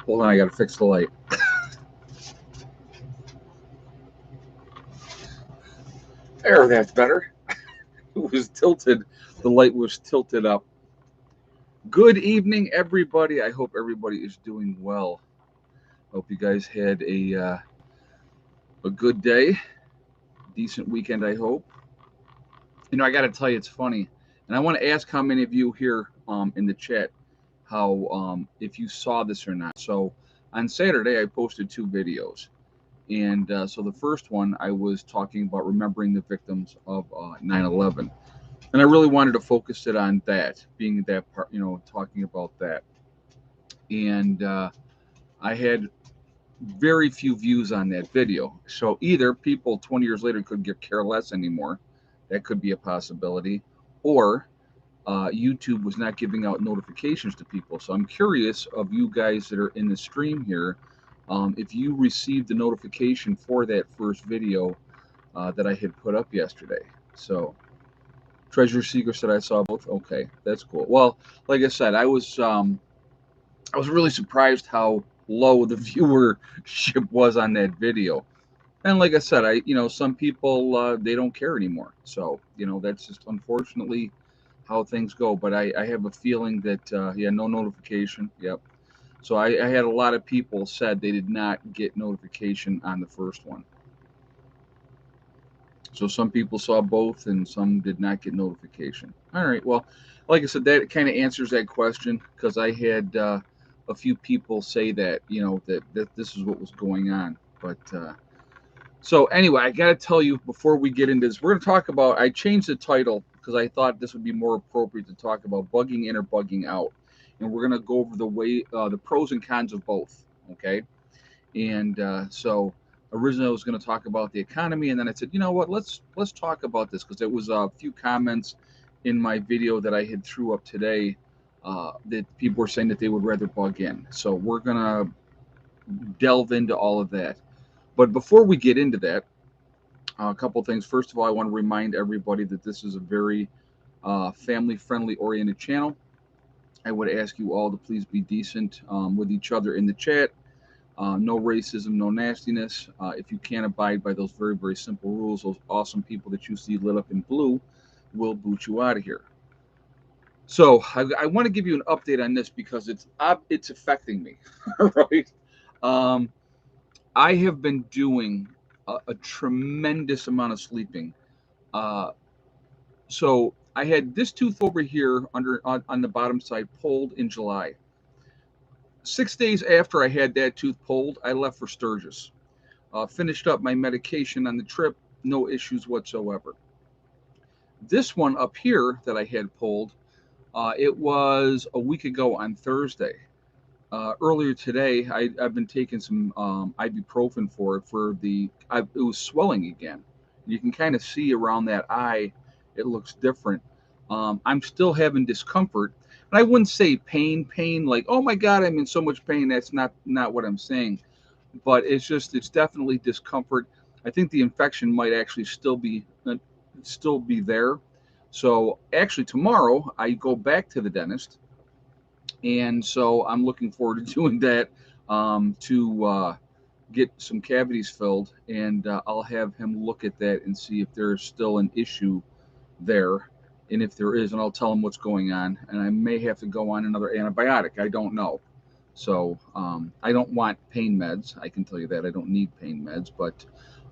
Hold on, I gotta fix the light. There, that's better. It was tilted. The light was tilted up. Good evening, everybody. I hope everybody is doing well. Hope you guys had a good day, decent weekend. I hope. I got to tell you, it's funny, and I want to ask how many of you here in the chat how if you saw this or not. So on Saturday, I posted two videos, and so the first one I was talking about remembering the victims of 9/11, and I really wanted to focus it on that, being that part, talking about that, and I had very few views on that video. So either people 20 years later could get care less anymore, that could be a possibility, or YouTube was not giving out notifications to people. So I'm curious of you guys that are in the stream here, if you received the notification for that first video that I had put up yesterday. So Treasure Seeker said I saw both. Okay, that's cool. Well, like I said, I was really surprised how low the viewership was on that video. And like I said, some people they don't care anymore. So that's just unfortunately how things go. But I have a feeling that no notification. Yep. So I had a lot of people said they did not get notification on the first one. So some people saw both and some did not get notification. All right. Well, like I said, that kind of answers that question because I had a few people say that that this is what was going on. But so anyway, I got to tell you before we get into this, we're going to talk about. I changed the title because I thought this would be more appropriate to talk about bugging in or bugging out, and we're going to go over the pros and cons of both. Okay, and so originally I was going to talk about the economy, and then I said, you know what, let's talk about this because there was a few comments in my video that I had threw up today that people were saying that they would rather bug in. So we're going to delve into all of that. But before we get into that, a couple of things. First of all, I want to remind everybody that this is a very family-friendly oriented channel. I would ask you all to please be decent with each other in the chat. No racism, no nastiness. If you can't abide by those very, very simple rules, those awesome people that you see lit up in blue will boot you out of here. So I want to give you an update on this because it's affecting me, right? I have been doing a tremendous amount of sleeping. Uh, so I had this tooth over here on the bottom side pulled in July. 6 days after I had that tooth pulled, I left for Sturgis. Finished up my medication on the trip, no issues whatsoever. This one up here that I had pulled, it was a week ago on Thursday. Earlier today, I've been taking some ibuprofen it was swelling again. You can kind of see around that eye, it looks different. I'm still having discomfort. And I wouldn't say pain, like, oh my God, I'm in so much pain. That's not what I'm saying. But it's definitely discomfort. I think the infection might actually still be there. So actually tomorrow I go back to the dentist, and so I'm looking forward to doing that to get some cavities filled, and I'll have him look at that and see if there's still an issue there, and if there is, and I'll tell him what's going on, and I may have to go on another antibiotic. I don't know. So I don't want pain meds. I can tell you that I don't need pain meds, but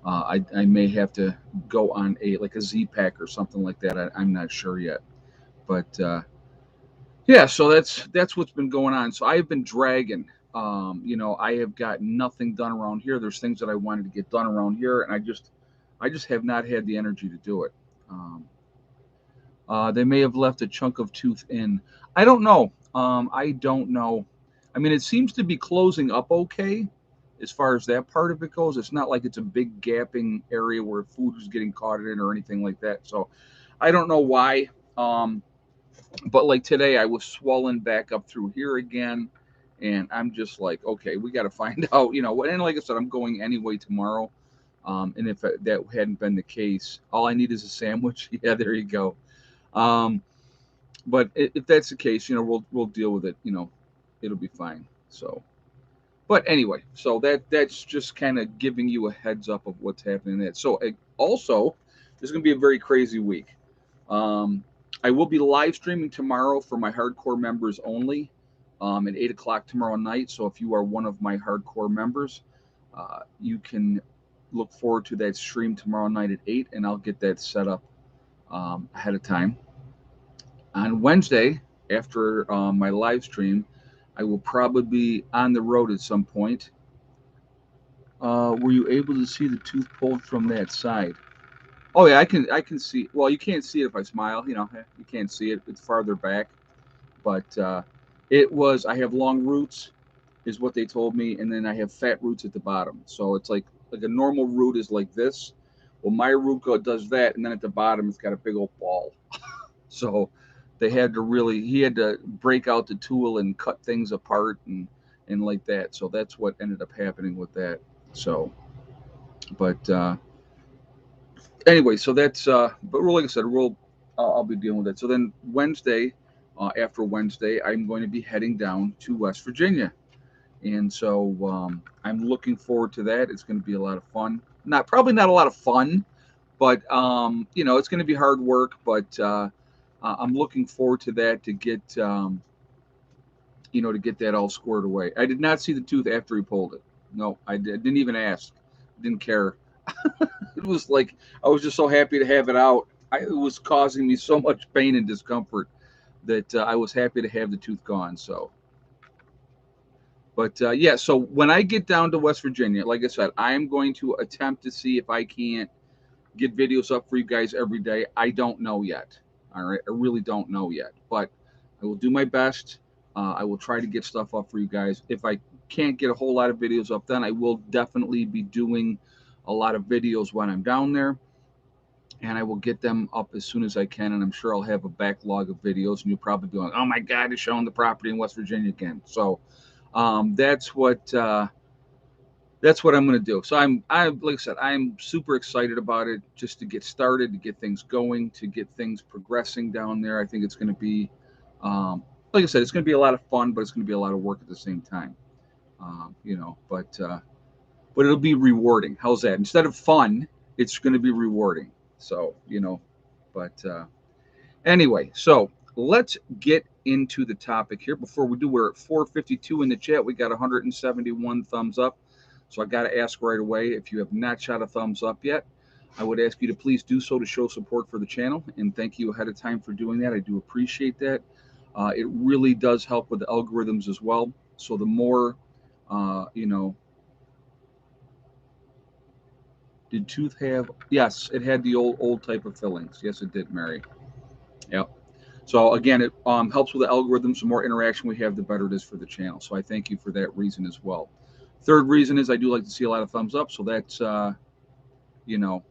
I may have to go on a Z-Pack or something like that. I'm not sure yet, but yeah. So that's what's been going on. So I've been dragging. I have got nothing done around here. There's things that I wanted to get done around here, and I just have not had the energy to do it. They may have left a chunk of tooth in. I don't know. I don't know. I mean, it seems to be closing up okay as far as that part of it goes. It's not like it's a big gapping area where food is getting caught in or anything like that. So I don't know why. But like today, I was swollen back up through here again. And I'm just like, okay, we got to find out, And like I said, I'm going anyway tomorrow. And if that hadn't been the case, all I need is a sandwich. Yeah, there you go. But if that's the case, we'll deal with it. It'll be fine. So, But anyway, so that's just kind of giving you a heads up of what's happening there. So also, this is going to be a very crazy week. Um, I will be live streaming tomorrow for my hardcore members only at 8 o'clock tomorrow night. So if you are one of my hardcore members, you can look forward to that stream tomorrow night at 8, and I'll get that set up ahead of time. On Wednesday, after my live stream, I will probably be on the road at some point. Were you able to see the tooth pulled from that side? Oh yeah, I can see. Well, you can't see it if I smile. You can't see it. It's farther back, but it was. I have long roots, is what they told me, and then I have fat roots at the bottom. So it's like a normal root is like this. Well, my does that, and then at the bottom it's got a big old ball. So they had to really. He had to break out the tool and cut things apart and like that. So that's what ended up happening with that. So, but anyway, so that's but like I said, I'll be dealing with it. So then Wednesday, after Wednesday, I'm going to be heading down to West Virginia, and so I'm looking forward to that. It's going to be a lot of fun. Not probably not a lot of fun, but it's going to be hard work. But I'm looking forward to that to get that all squared away. I did not see the tooth after he pulled it. No, didn't even ask. Didn't care. It was like I was just so happy to have it out. It was causing me so much pain and discomfort that I was happy to have the tooth gone. So, but yeah, so when I get down to West Virginia, like I said, I am going to attempt to see if I can't get videos up for you guys every day. I don't know yet. All right, I really don't know yet, but I will do my best. I will try to get stuff up for you guys. If I can't get a whole lot of videos up, then I will definitely be doing a lot of videos when I'm down there, and I will get them up as soon as I can. And I'm sure I'll have a backlog of videos, and you'll probably be like, "Oh my God, he's showing the property in West Virginia again." So that's what I'm going to do. So I like I said, I'm super excited about it, just to get started, to get things going, to get things progressing down there. I think it's going to be, like I said, it's going to be a lot of fun, but it's going to be a lot of work at the same time. But it'll be rewarding. How's that? Instead of fun, it's going to be rewarding. So but anyway, so let's get into the topic here. Before we do, we're at 452 in the chat. We got 171 thumbs up. So I got to ask right away, if you have not shot a thumbs up yet, I would ask you to please do so to show support for the channel. And thank you ahead of time for doing that. I do appreciate that. It really does help with the algorithms as well. So the more, did tooth have? Yes, it had the old type of fillings. Yes, it did, Mary. Yep. So again, it helps with the algorithms. The more interaction we have, the better it is for the channel. So I thank you for that reason as well. Third reason is I do like to see a lot of thumbs up. So that's you know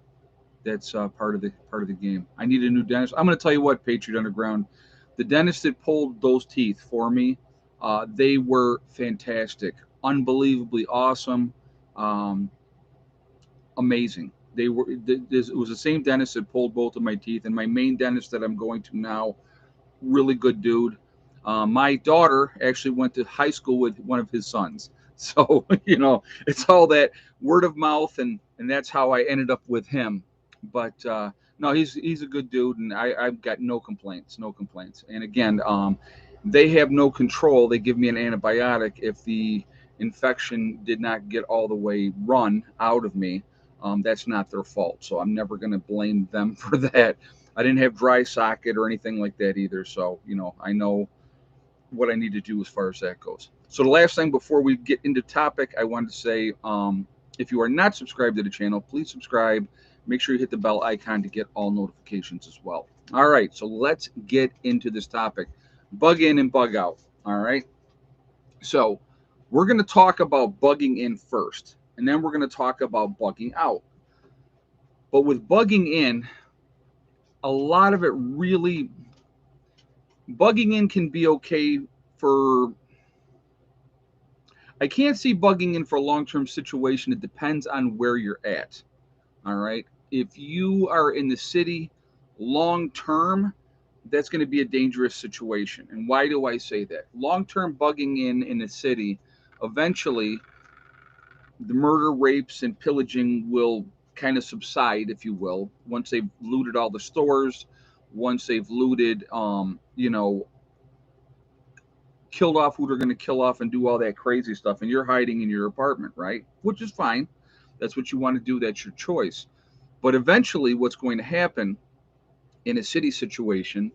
that's part of the game. I need a new dentist. I'm going to tell you what, Patriot Underground, the dentist that pulled those teeth for me, they were fantastic, unbelievably awesome, um, amazing. They were. It was the same dentist that pulled both of my teeth, and my main dentist that I'm going to now, really good dude. My daughter actually went to high school with one of his sons. So, it's all that word of mouth, and that's how I ended up with him. But no, he's a good dude, and I've got no complaints, no complaints. And again, they have no control. They give me an antibiotic if the infection did not get all the way run out of me. That's not their fault. So I'm never going to blame them for that. I didn't have dry socket or anything like that either. So, I know what I need to do as far as that goes. So the last thing before we get into topic, I wanted to say, if you are not subscribed to the channel, please subscribe. Make sure you hit the bell icon to get all notifications as well. All right, so let's get into this topic. Bug in and bug out. All right. So we're going to talk about bugging in first, and then we're going to talk about bugging out. But with bugging in, a lot of it really, bugging in can be okay for, I can't see bugging in for a long-term situation. It depends on where you're at. All right. If you are in the city long-term, that's going to be a dangerous situation. And why do I say that? Long-term bugging in the city eventually the murder, rapes, and pillaging will kind of subside, if you will, once they've looted all the stores, once they've looted, killed off who they're going to kill off and do all that crazy stuff, and you're hiding in your apartment, right? Which is fine. That's what you want to do. That's your choice. But eventually, what's going to happen in a city situation,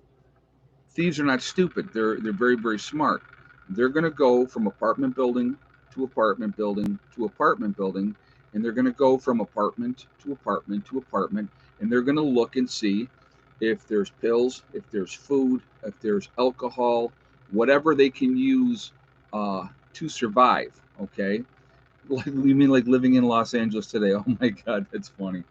thieves are not stupid. They're very, very smart. They're going to go from apartment building to apartment building to apartment building, and they're going to go from apartment to apartment to apartment, and they're going to look and see if there's pills, if there's food, if there's alcohol, whatever they can use to survive. Okay, like you mean like living in Los Angeles today? Oh my God, that's funny.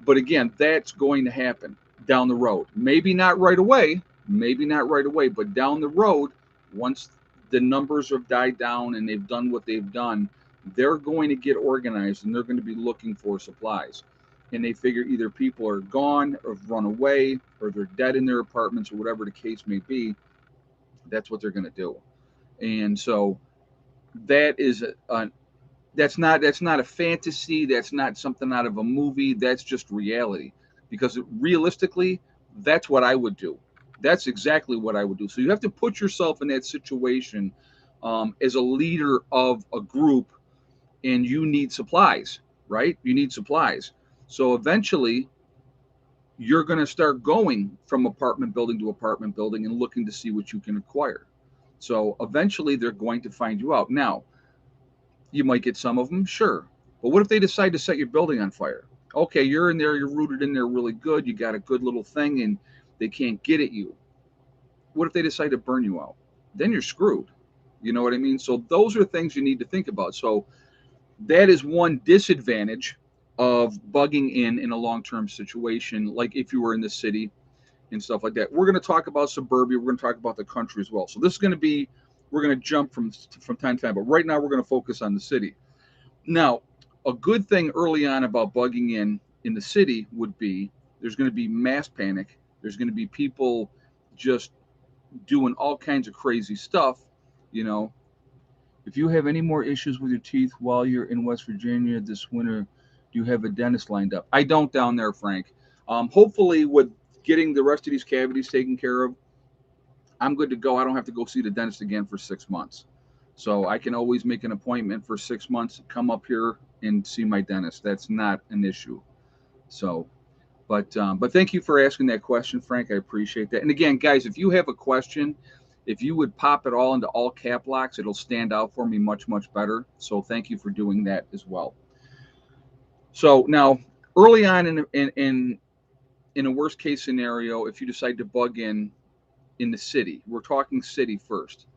But again, that's going to happen down the road. Maybe not right away, but down the road, once the numbers have died down and they've done what they've done, they're going to get organized and they're going to be looking for supplies. And they figure either people are gone or have run away or they're dead in their apartments or whatever the case may be. That's what they're going to do. And so that is that's not a fantasy. That's not something out of a movie. That's just reality. Because realistically, that's what I would do. That's exactly what I would do. So you have to put yourself in that situation as a leader of a group, and you need supplies, right? You need supplies. So eventually, you're going to start going from apartment building to apartment building and looking to see what you can acquire. So eventually, they're going to find you out. Now, you might get some of them, sure. But what if they decide to set your building on fire? Okay, you're in there, you're rooted in there really good, you got a good little thing, and they can't get at you. What if they decide to burn you out? Then you're screwed. You know what I mean? So those are things you need to think about. So that is one disadvantage of bugging in a long-term situation, like if you were in the city and stuff like that. We're going to talk about suburbia. We're going to talk about the country as well. So this is going to be, we're going to jump from time to time, but right now we're going to focus on the city. Now, a good thing early on about bugging in the city would be there's going to be mass panic. There's going to be people just doing all kinds of crazy stuff. You know, if you have any more issues with your teeth while you're in West Virginia this winter, do you have a dentist lined up? I don't down there, Frank. Hopefully, with getting the rest of these cavities taken care of, I'm good to go. I don't have to go see the dentist again for 6 months. So I can always make an appointment for 6 months, come up here and see my dentist. That's not an issue. So, but thank you for asking that question, Frank. I appreciate that. And again, guys, if you have a question, if you would pop it all into all cap locks, it'll stand out for me much, much better. So thank you for doing that as well. So now, early on in a worst case scenario, if you decide to bug in the city, we're talking city first.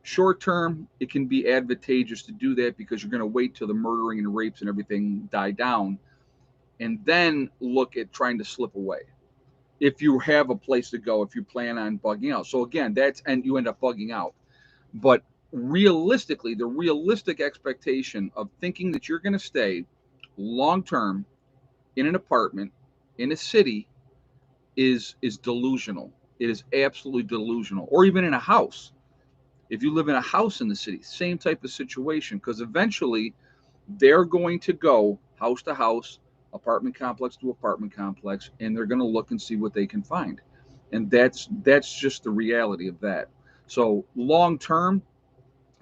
Short term, it can be advantageous to do that because you're going to wait till the murdering and rapes and everything die down and then look at trying to slip away. If you have a place to go, if you plan on bugging out. So again, and you end up bugging out. But realistically, the realistic expectation of thinking that you're going to stay long term in an apartment in a city is delusional. It is absolutely delusional. Or even in a house. If you live in a house in the city, same type of situation, because eventually they're going to go house to house, apartment complex to apartment complex, and they're going to look and see what they can find. And that's just the reality of that. So long term,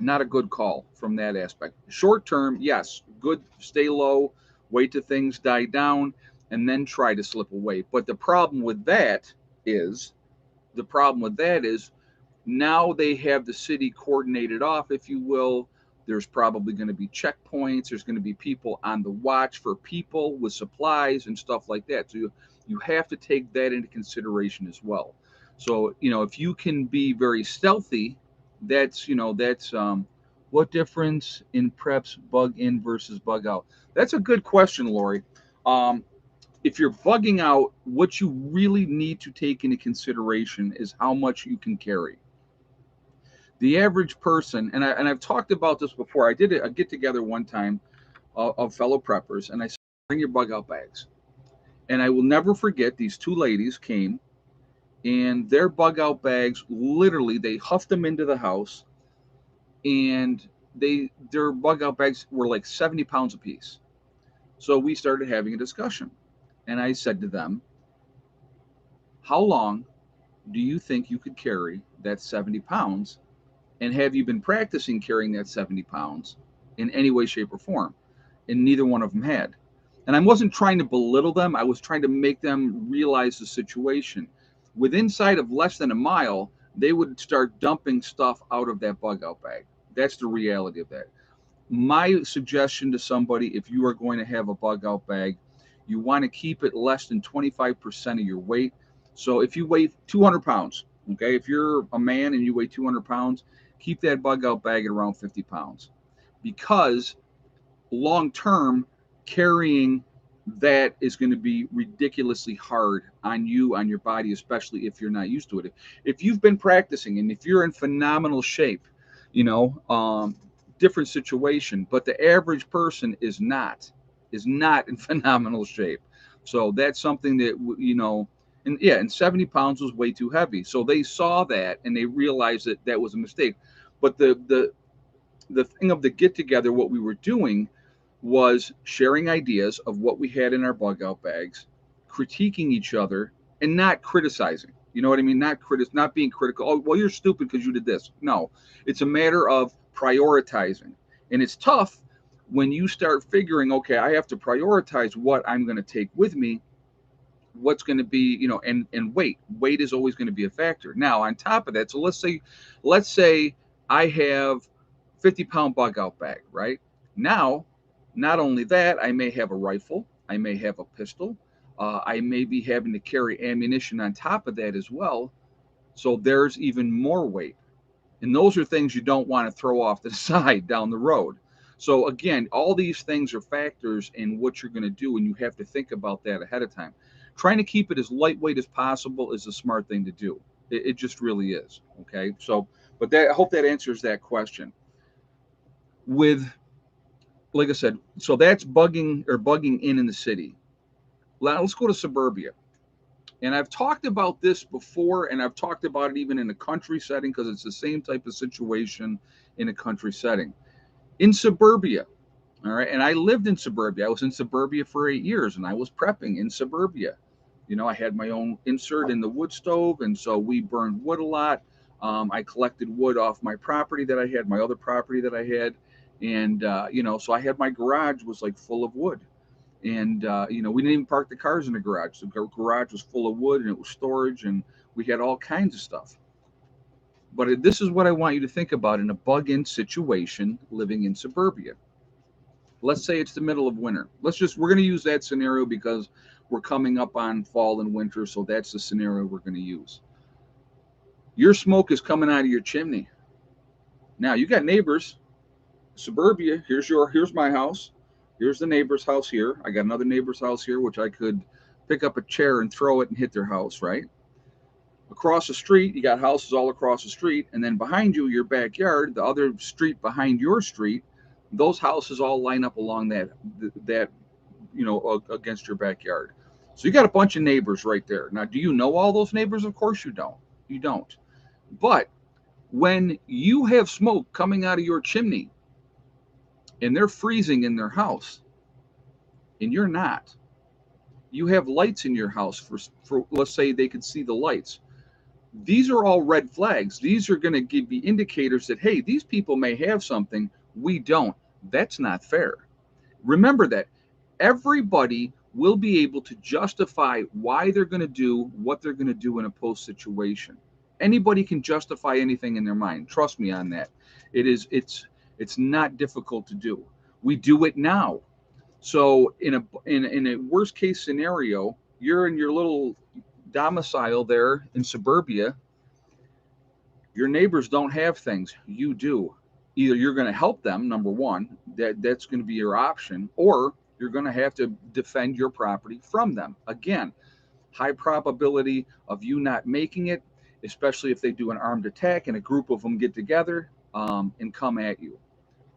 not a good call from that aspect. Short term, yes, good, stay low, wait till things die down, and then try to slip away. But is the problem with that is now they have the city coordinated off, if you will. There's probably going to be checkpoints. There's going to be people on the watch for people with supplies and stuff like that. So you have to take that into consideration as well. So, if you can be very stealthy, that's what difference in preps bug in versus bug out? That's a good question, Lori. If you're bugging out, what you really need to take into consideration is how much you can carry. The average person, and I've talked about this before. I did a get together one time of fellow preppers, and I said, bring your bug out bags. And I will never forget, these two ladies came, and their bug out bags, literally, they huffed them into the house, and their bug out bags were like 70 pounds apiece. So we started having a discussion, and I said to them, "How long do you think you could carry that 70 pounds? And have you been practicing carrying that 70 pounds in any way, shape, or form?" And neither one of them had. And I wasn't trying to belittle them, I was trying to make them realize the situation. Within sight of less than a mile, they would start dumping stuff out of that bug out bag. That's the reality of that. My suggestion to somebody, if you are going to have a bug out bag, you want to keep it less than 25% of your weight. So if you weigh 200 pounds, okay, if you're a man and you weigh 200 pounds, keep that bug out bag at around 50 pounds, because long term, carrying that is going to be ridiculously hard on you, on your body, especially if you're not used to it. If you've been practicing and if you're in phenomenal shape, you know, different situation, but the average person is not in phenomenal shape. So that's something that, and yeah, and 70 pounds was way too heavy. So they saw that and they realized that that was a mistake. But the thing of the get together, what we were doing was sharing ideas of what we had in our bug out bags, critiquing each other, and not criticizing. You know what I mean? Not being critical. Oh, well, you're stupid because you did this. No, it's a matter of prioritizing, and it's tough when you start figuring, okay, I have to prioritize what I'm going to take with me, what's going to be, and weight is always going to be a factor. Now on top of that, so let's say I have 50-pound bug out bag, right? Now, not only that, I may have a rifle, I may have a pistol, I may be having to carry ammunition on top of that as well. So there's even more weight, and those are things you don't want to throw off to the side down the road. So again, all these things are factors in what you're going to do, and you have to think about that ahead of time. Trying to keep it as lightweight as possible is a smart thing to do. It just really is. Okay. So, but that, I hope that answers that question. With, like I said, so that's bugging in the city. Let's go to suburbia. And I've talked about this before, and I've talked about it even in a country setting, because it's the same type of situation in a country setting. In suburbia, all right, and I lived in suburbia. I was in suburbia for 8 years, and I was prepping in suburbia. I had my own insert in the wood stove, and so we burned wood a lot. I collected wood off my property that I had, my other property that I had, and so I had, my garage was like full of wood, and we didn't even park the cars in the garage. The garage was full of wood, and it was storage, and we had all kinds of stuff. But this is what I want you to think about in a bug-in situation living in suburbia. Let's say it's the middle of winter. We're going to use that scenario because we're coming up on fall and winter, so that's the scenario we're going to use. Your smoke is coming out of your chimney. Now you got neighbors. Suburbia, here's my house. Here's the neighbor's house here. I got another neighbor's house here, which I could pick up a chair and throw it and hit their house, right? Across the street, you got houses all across the street, and then behind you, your backyard, the other street behind your street, those houses all line up along that against your backyard. So you got a bunch of neighbors right there. Now, do you know all those neighbors? Of course you don't. You don't. But when you have smoke coming out of your chimney and they're freezing in their house and you're not, you have lights in your house for let's say they can see the lights. These are all red flags. These are going to give you indicators that, hey, these people may have something, we don't. That's not fair. Remember that everybody will be able to justify why they're going to do what they're going to do in a post situation. Anybody can justify anything in their mind. Trust me on that. It's not difficult to do. We do it now. So in a worst case scenario, you're in your little domicile there in suburbia. Your neighbors don't have things, you do. Either you're going to help them, number one, that's going to be your option, or you're going to have to defend your property from them. Again, high probability of you not making it, especially if they do an armed attack and a group of them get together and come at you,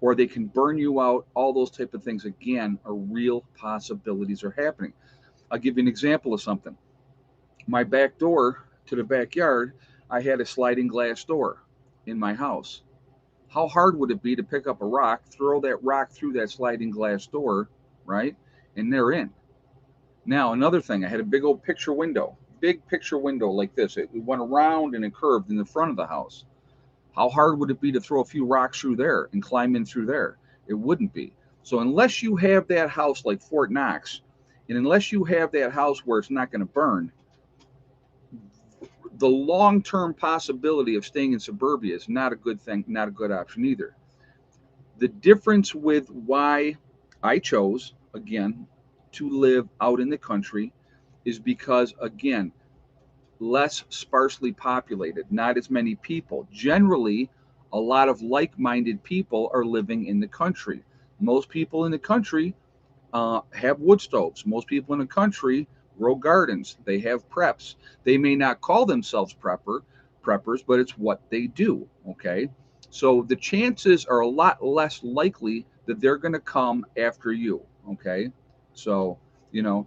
or they can burn you out. All those type of things, again, are real possibilities are happening. I'll give you an example of something. My back door to the backyard, I had a sliding glass door in my house. How hard would it be to pick up a rock, throw that rock through that sliding glass door, right? And they're in. Now, another thing, I had a big picture window like this. It went around and it curved in the front of the house. How hard would it be to throw a few rocks through there and climb in through there? It wouldn't be. So, unless you have that house like Fort Knox, and unless you have that house where it's not going to burn, the long term possibility of staying in suburbia is not a good thing, not a good option either. The difference with why I chose, again, to live out in the country is because, again, less sparsely populated, not as many people. Generally, a lot of like minded people are living in the country. Most people in the country have wood stoves. Most people in the country grow gardens. They have preps. They may not call themselves preppers, but it's what they do. Okay, so the chances are a lot less likely that they're going to come after you. Okay, so you know,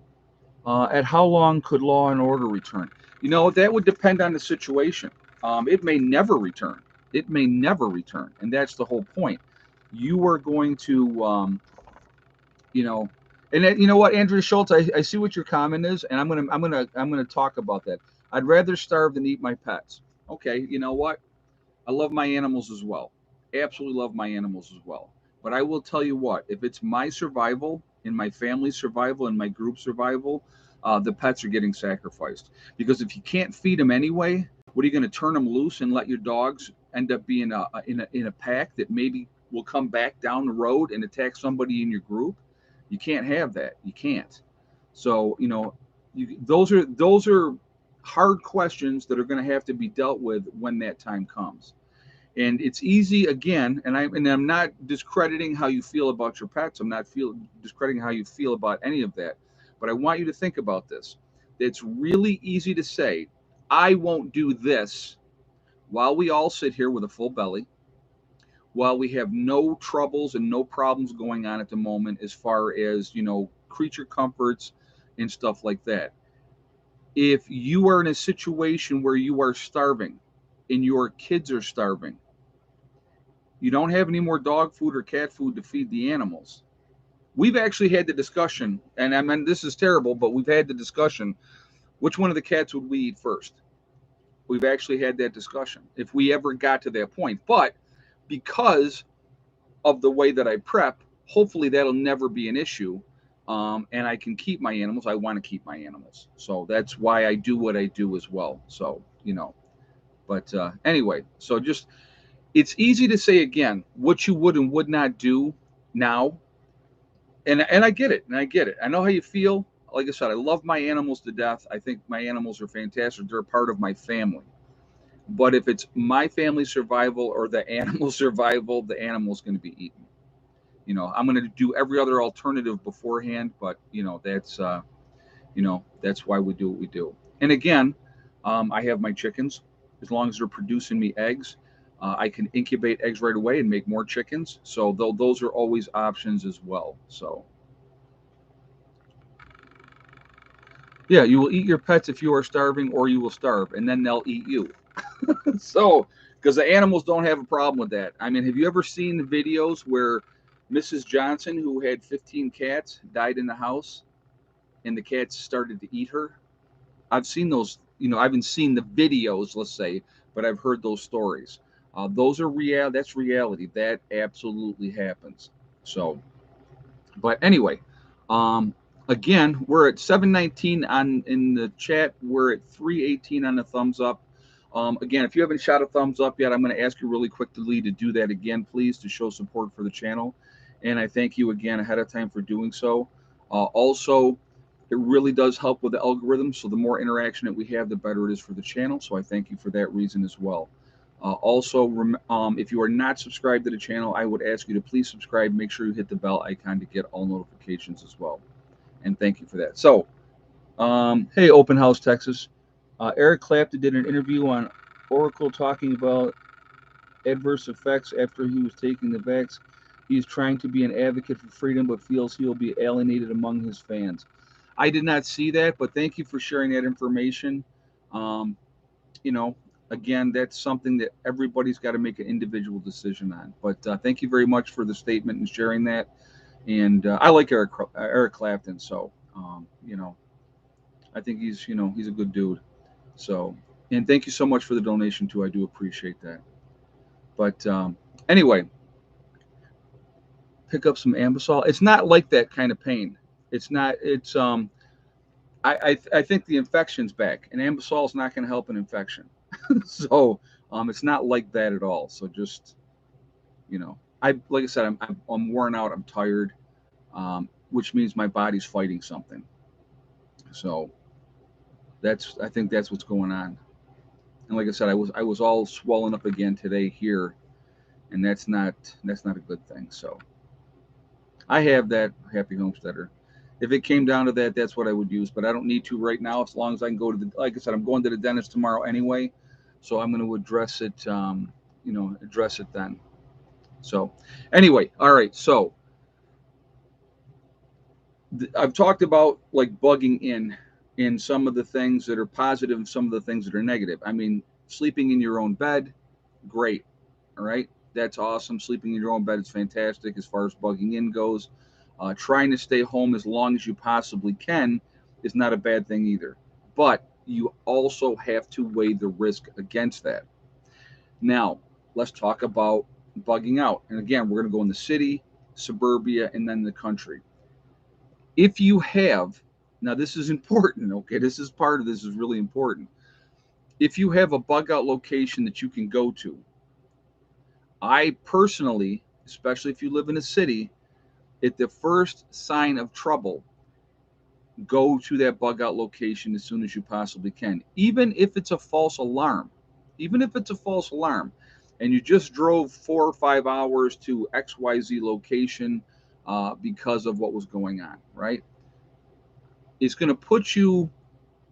at how long could law and order return? That would depend on the situation. It may never return. It may never return, and that's the whole point. You are going to you know and then, you know what, Andrew Schultz, I see what your comment is, and I'm gonna talk about that. I'd rather starve than eat my pets. Okay, you know what, I love my animals as well. Absolutely love my animals as well. But I will tell you what, if it's my survival and my family's survival and my group survival, the pets are getting sacrificed. Because if you can't feed them anyway, what are you going to turn them loose and let your dogs end up being in a pack that maybe will come back down the road and attack somebody in your group? You can't have that. You can't. So those are hard questions that are going to have to be dealt with when that time comes. And it's easy, again, and I'm not discrediting how you feel about your pets. I'm not discrediting how you feel about any of that. But I want you to think about this. It's really easy to say, I won't do this, while we all sit here with a full belly, while we have no troubles and no problems going on at the moment as far as, creature comforts and stuff like that. If you are in a situation where you are starving and your kids are starving, you don't have any more dog food or cat food to feed the animals. We've actually had the discussion, and I mean, this is terrible, but we've had the discussion, which one of the cats would we eat first? We've actually had that discussion if we ever got to that point. But because of the way that I prep, hopefully that'll never be an issue. And I can keep my animals. I want to keep my animals. So that's why I do what I do as well. So, but anyway, so just, it's easy to say, again, what you would and would not do now. And I get it. And I get it. I know how you feel. Like I said, I love my animals to death. I think my animals are fantastic. They're a part of my family. But if it's my family survival or the animal survival, the animal's going to be eaten. I'm going to do every other alternative beforehand, but that's why we do what we do. And again, I have my chickens. As long as they're producing me eggs, I can incubate eggs right away and make more chickens. So those are always options as well. So yeah, you will eat your pets if you are starving, or you will starve, and then they'll eat you. So, because the animals don't have a problem with that. I mean, have you ever seen the videos where Mrs. Johnson, who had 15 cats, died in the house and the cats started to eat her? I've seen those, I haven't seen the videos, let's say, but I've heard those stories. Those are real. That's reality. That absolutely happens. So, but anyway, um, again, we're at 719 on in the chat. We're at 318 on the thumbs up. Again, if you haven't shot a thumbs up yet, I'm going to ask you really quickly to do that again, please, to show support for the channel. And I thank you again ahead of time for doing so. Also, it really does help with the algorithm. So the more interaction that we have, the better it is for the channel. So I thank you for that reason as well. Also, if you are not subscribed to the channel, I would ask you to please subscribe. Make sure you hit the bell icon to get all notifications as well. And thank you for that. So, hey, Open House Texas. Eric Clapton did an interview on Oracle talking about adverse effects after he was taking the vax. He's trying to be an advocate for freedom, but feels he will be alienated among his fans. I did not see that, but thank you for sharing that information. Um, you know, again, that's something that everybody's got to make an individual decision on. But thank you very much for the statement and sharing that. And I like Eric Clapton, so I think he's a good dude. So, and thank you so much for the donation too. I do appreciate that. But anyway, pick up some Ambisol. It's not like that kind of pain. It's not. It's I think the infection's back, and Ambisol is not going to help an infection. So it's not like that at all. So just I like I said, I'm worn out. I'm tired, which means my body's fighting something. So I think that's what's going on. And like I said, I was all swollen up again today here, and that's not a good thing. So I have that Happy Homesteader. If it came down to that, that's what I would use. But I don't need to right now. As long as I can go to like I said, I'm going to the dentist tomorrow anyway, so I'm going to address it. Address it then. So anyway, all right. So I've talked about like bugging in some of the things that are positive and some of the things that are negative. I mean, sleeping in your own bed, great. All right, that's awesome. Sleeping in your own bed is fantastic as far as bugging in goes. Trying to stay home as long as you possibly can is not a bad thing either. But you also have to weigh the risk against that. Now, let's talk about bugging out. And again, we're going to go in the city, suburbia, and then the country. If you have, now this is important, okay? This is part of this is really important. If you have a bug out location that you can go to, I personally, especially if you live in a city, at the first sign of trouble, go to that bug out location as soon as you possibly can, even if it's a false alarm. Even if it's a false alarm, and you just drove 4 or 5 hours to XYZ location because of what was going on, right? It's going to put you,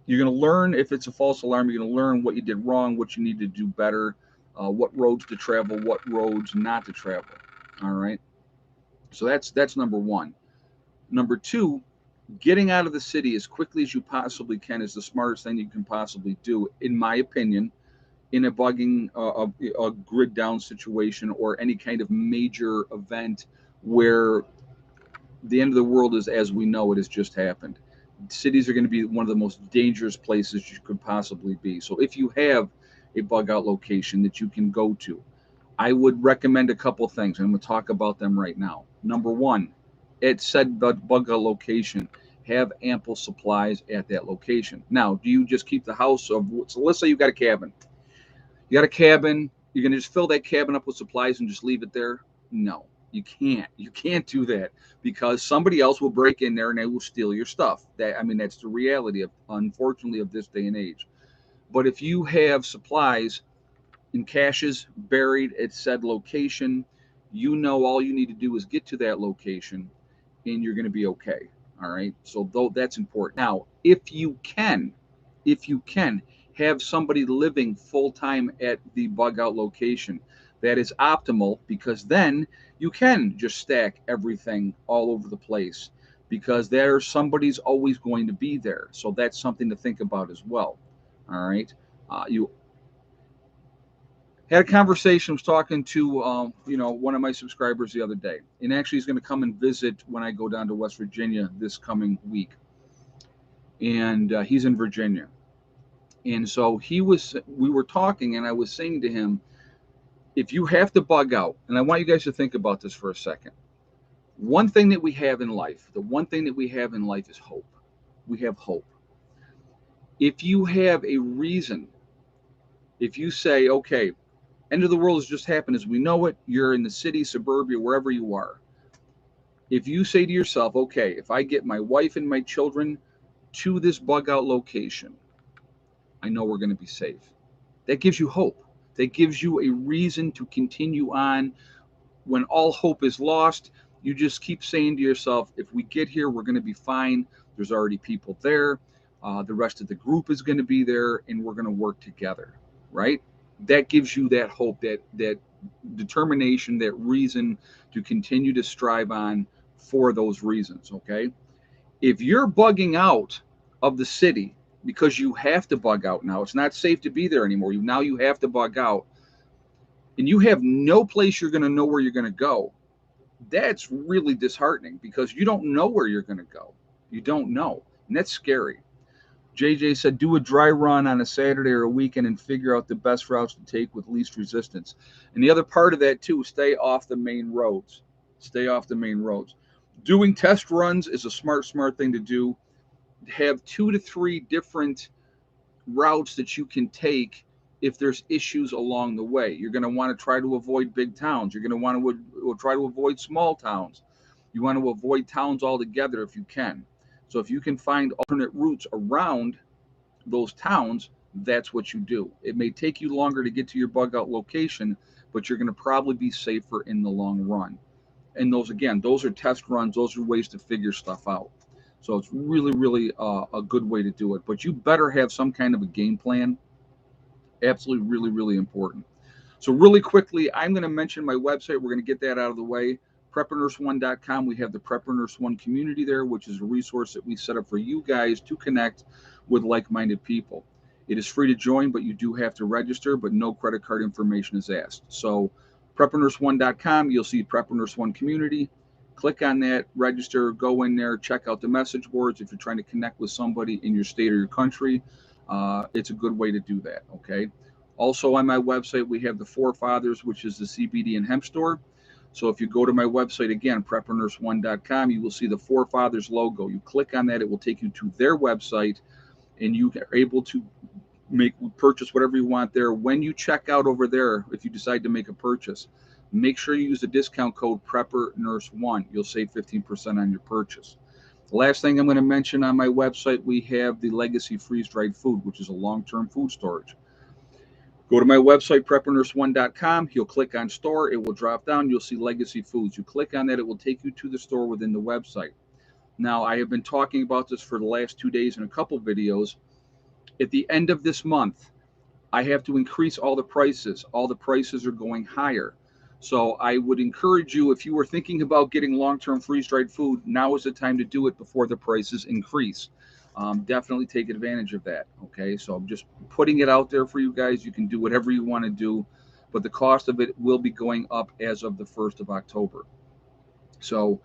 you're going to learn if it's a false alarm, you're going to learn what you did wrong, what you need to do better, what roads to travel, what roads not to travel. All right. So that's number one. Number two, getting out of the city as quickly as you possibly can is the smartest thing you can possibly do, in my opinion, in a bugging, a grid down situation or any kind of major event where the end of the world is as we know it has just happened. Cities are going to be one of the most dangerous places you could possibly be. So if you have a bug out location that you can go to, I would recommend a couple things. I'm going to talk about them right now. Number one, at said bug out location, have ample supplies at that location. Now, do you just keep the house of? So let's say you've got a cabin. You got a cabin. You're going to just fill that cabin up with supplies and just leave it there? No, you can't. You can't do that because somebody else will break in there and they will steal your stuff. That's the reality of, unfortunately, of this day and age. But if you have supplies in caches buried at said location, all you need to do is get to that location and you're going to be okay. All right. So though that's important. Now, if you can have somebody living full time at the bug out location, that is optimal because then you can just stack everything all over the place because somebody's always going to be there. So that's something to think about as well. All right. You had a conversation. Was talking to one of my subscribers the other day, and actually he's going to come and visit when I go down to West Virginia this coming week, and he's in Virginia, and so we were talking, and I was saying to him, if you have to bug out, and I want you guys to think about this for a second. One thing that we have in life, the one thing that we have in life is hope. We have hope. If you have a reason, if you say, okay, end of the world has just happened as we know it. You're in the city, suburbia, wherever you are. If you say to yourself, okay, if I get my wife and my children to this bug out location, I know we're going to be safe. That gives you hope. That gives you a reason to continue on. When all hope is lost, you just keep saying to yourself, if we get here, we're going to be fine. There's already people there. The rest of the group is going to be there, and we're going to work together, right? That gives you that hope, that determination, that reason to continue to strive on for those reasons. Okay, if you're bugging out of the city because you have to bug out now. It's not safe to be there anymore. Now you have to bug out, and you have no place you're going to know where you're going to go. That's really disheartening because you don't know where you're going to go. You don't know, and that's scary. JJ said, do a dry run on a Saturday or a weekend and figure out the best routes to take with least resistance. And the other part of that, too, stay off the main roads. Stay off the main roads. Doing test runs is a smart thing to do. Have 2 to 3 different routes that you can take if there's issues along the way. You're going to want to try to avoid big towns. You're going to want to try to avoid small towns. You want to avoid towns altogether if you can. So if you can find alternate routes around those towns, that's what you do. It may take you longer to get to your bug out location, but you're going to probably be safer in the long run. And those, again, those are test runs. Those are ways to figure stuff out. So it's really a good way to do it. But you better have some kind of a game plan. Absolutely, really important. So really quickly, I'm going to mention my website. We're going to get that out of the way. PrepperNurse1.com. We have the Prepper Nurse One community there, which is a resource that we set up for you guys to connect with like-minded people. It is free to join, but you do have to register, but no credit card information is asked. So PrepperNurse1.com, you'll see Prepper Nurse One community. Click on that, register, go in there, check out the message boards. If you're trying to connect with somebody in your state or your country, it's a good way to do that, okay? Also on my website, we have the Forefathers, which is the CBD and hemp store. So if you go to my website, again, PrepperNurse1.com, you will see the Forefathers logo. You click on that, it will take you to their website, and you are able to purchase whatever you want there. When you check out over there, if you decide to make a purchase, make sure you use the discount code PrepperNurse1. You'll save 15% on your purchase. The last thing I'm going to mention, on my website, we have the Legacy freeze-dried food, which is a long-term food storage. Go to my website, PrepperNurse1.com. You'll click on store. It will drop down. You'll see Legacy Foods. You click on that. It will take you to the store within the website. Now, I have been talking about this for the last 2 days in a couple videos. At the end of this month, I have to increase all the prices. All the prices are going higher. So I would encourage you, if you were thinking about getting long-term freeze-dried food, now is the time to do it before the prices increase. Definitely take advantage of that. Okay, so I'm just putting it out there for you guys. You can do whatever you want to do, but the cost of it will be going up as of the 1st of October. So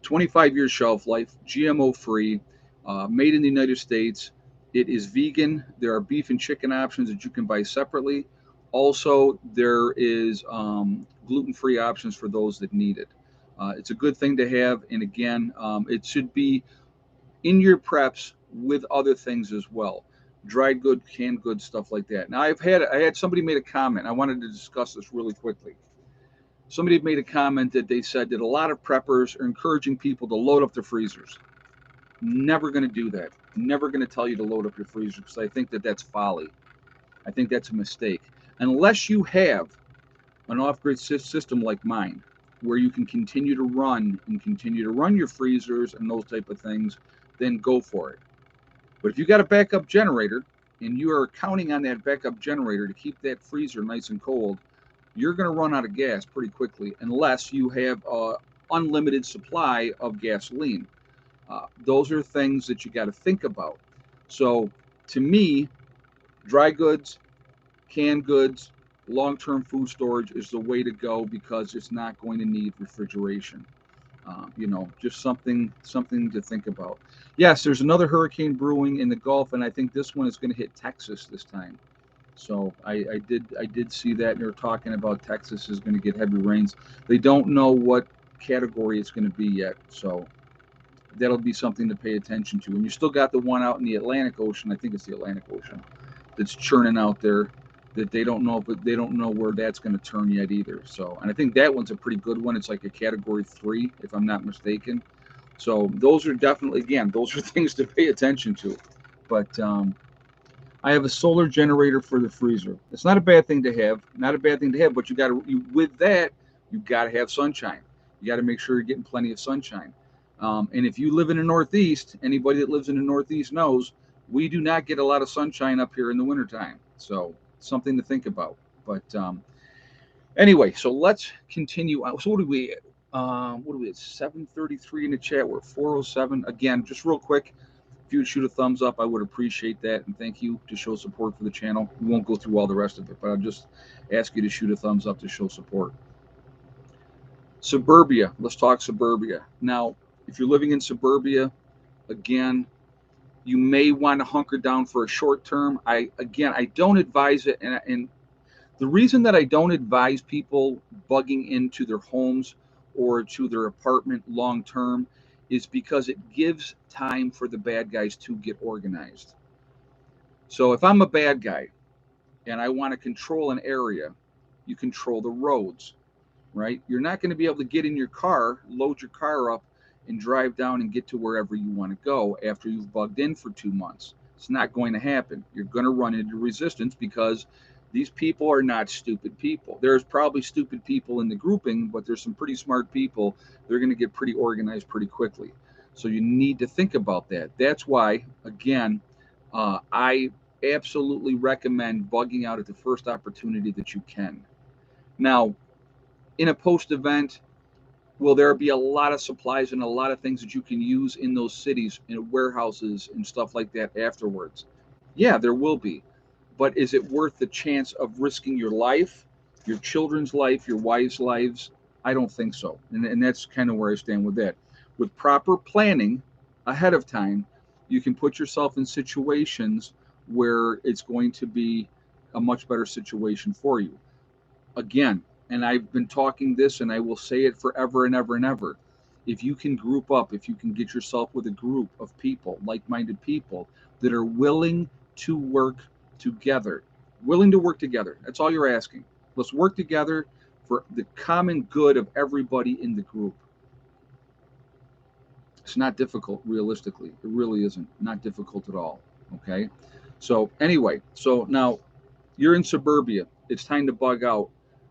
25 years shelf life, GMO free, made in the United States. It is vegan. There are beef and chicken options that you can buy separately. Also, there is gluten-free options for those that need it. It's a good thing to have, and again, it should be in your preps with other things as well, dried good, canned good, stuff like that. Now, I had somebody made a comment. I wanted to discuss this really quickly. Somebody made a comment that they said that a lot of preppers are encouraging people to load up their freezers. Never going to do that. Never going to tell you to load up your freezer, because I think that that's folly. I think that's a mistake. Unless you have an off-grid system like mine, where you can continue to run your freezers and those type of things, then go for it. But if you got a backup generator and you are counting on that backup generator to keep that freezer nice and cold, you're going to run out of gas pretty quickly unless you have an unlimited supply of gasoline. Those are things that you got to think about. So to me, dry goods, canned goods, long-term food storage is the way to go, because it's not going to need refrigeration. Just something to think about. Yes, there's another hurricane brewing in the Gulf, and I think this one is going to hit Texas this time. So I did see that, and they're talking about Texas is going to get heavy rains. They don't know what category it's going to be yet, so that'll be something to pay attention to. And you still got the one out in the Atlantic Ocean. I think it's the Atlantic Ocean that's churning out there, that they don't know, but they don't know where that's going to turn yet either. So, and I think that one's a pretty good one. It's like a category 3, if I'm not mistaken. So those are definitely, again, those are things to pay attention to. But I have a solar generator for the freezer. It's not a bad thing to have, but with that, you got to have sunshine. You got to make sure you're getting plenty of sunshine. And if you live in the Northeast, anybody that lives in the Northeast knows, we do not get a lot of sunshine up here in the wintertime. So something to think about. But anyway, so let's continue. So what are we at? 7:33 in the chat. We're at 4:07. Again, just real quick, If you would shoot a thumbs up, I would appreciate that. And thank you to show support for the channel. We won't go through all the rest of it, but I'll just ask you to shoot a thumbs up to show support. Suburbia. Let's talk suburbia. Now, if you're living in suburbia, again, you may want to hunker down for a short term. I don't advise it. And the reason that I don't advise people bugging into their homes or to their apartment long term is because it gives time for the bad guys to get organized. So if I'm a bad guy and I want to control an area, you control the roads, right? You're not going to be able to get in your car, load your car up, and drive down and get to wherever you want to go after you've bugged in for 2 months. It's not going to happen. You're going to run into resistance because these people are not stupid people. There's probably stupid people in the grouping, but there's some pretty smart people. They're going to get pretty organized pretty quickly. So you need to think about that. That's why, again, I absolutely recommend bugging out at the first opportunity that you can. Now, in a post event, will there be a lot of supplies and a lot of things that you can use in those cities, in warehouses and stuff like that afterwards? Yeah, there will be. But is it worth the chance of risking your life, your children's life, your wife's lives? I don't think so. And that's kind of where I stand with that. With proper planning ahead of time, you can put yourself in situations where it's going to be a much better situation for you. Again, and I've been talking this and I will say it forever and ever and ever. If you can group up, if you can get yourself with a group of people, like-minded people that are willing to work together, that's all you're asking. Let's work together for the common good of everybody in the group. It's not difficult, realistically. It really isn't. Not difficult at all. Okay. So anyway, so now you're in suburbia. It's time to bug out.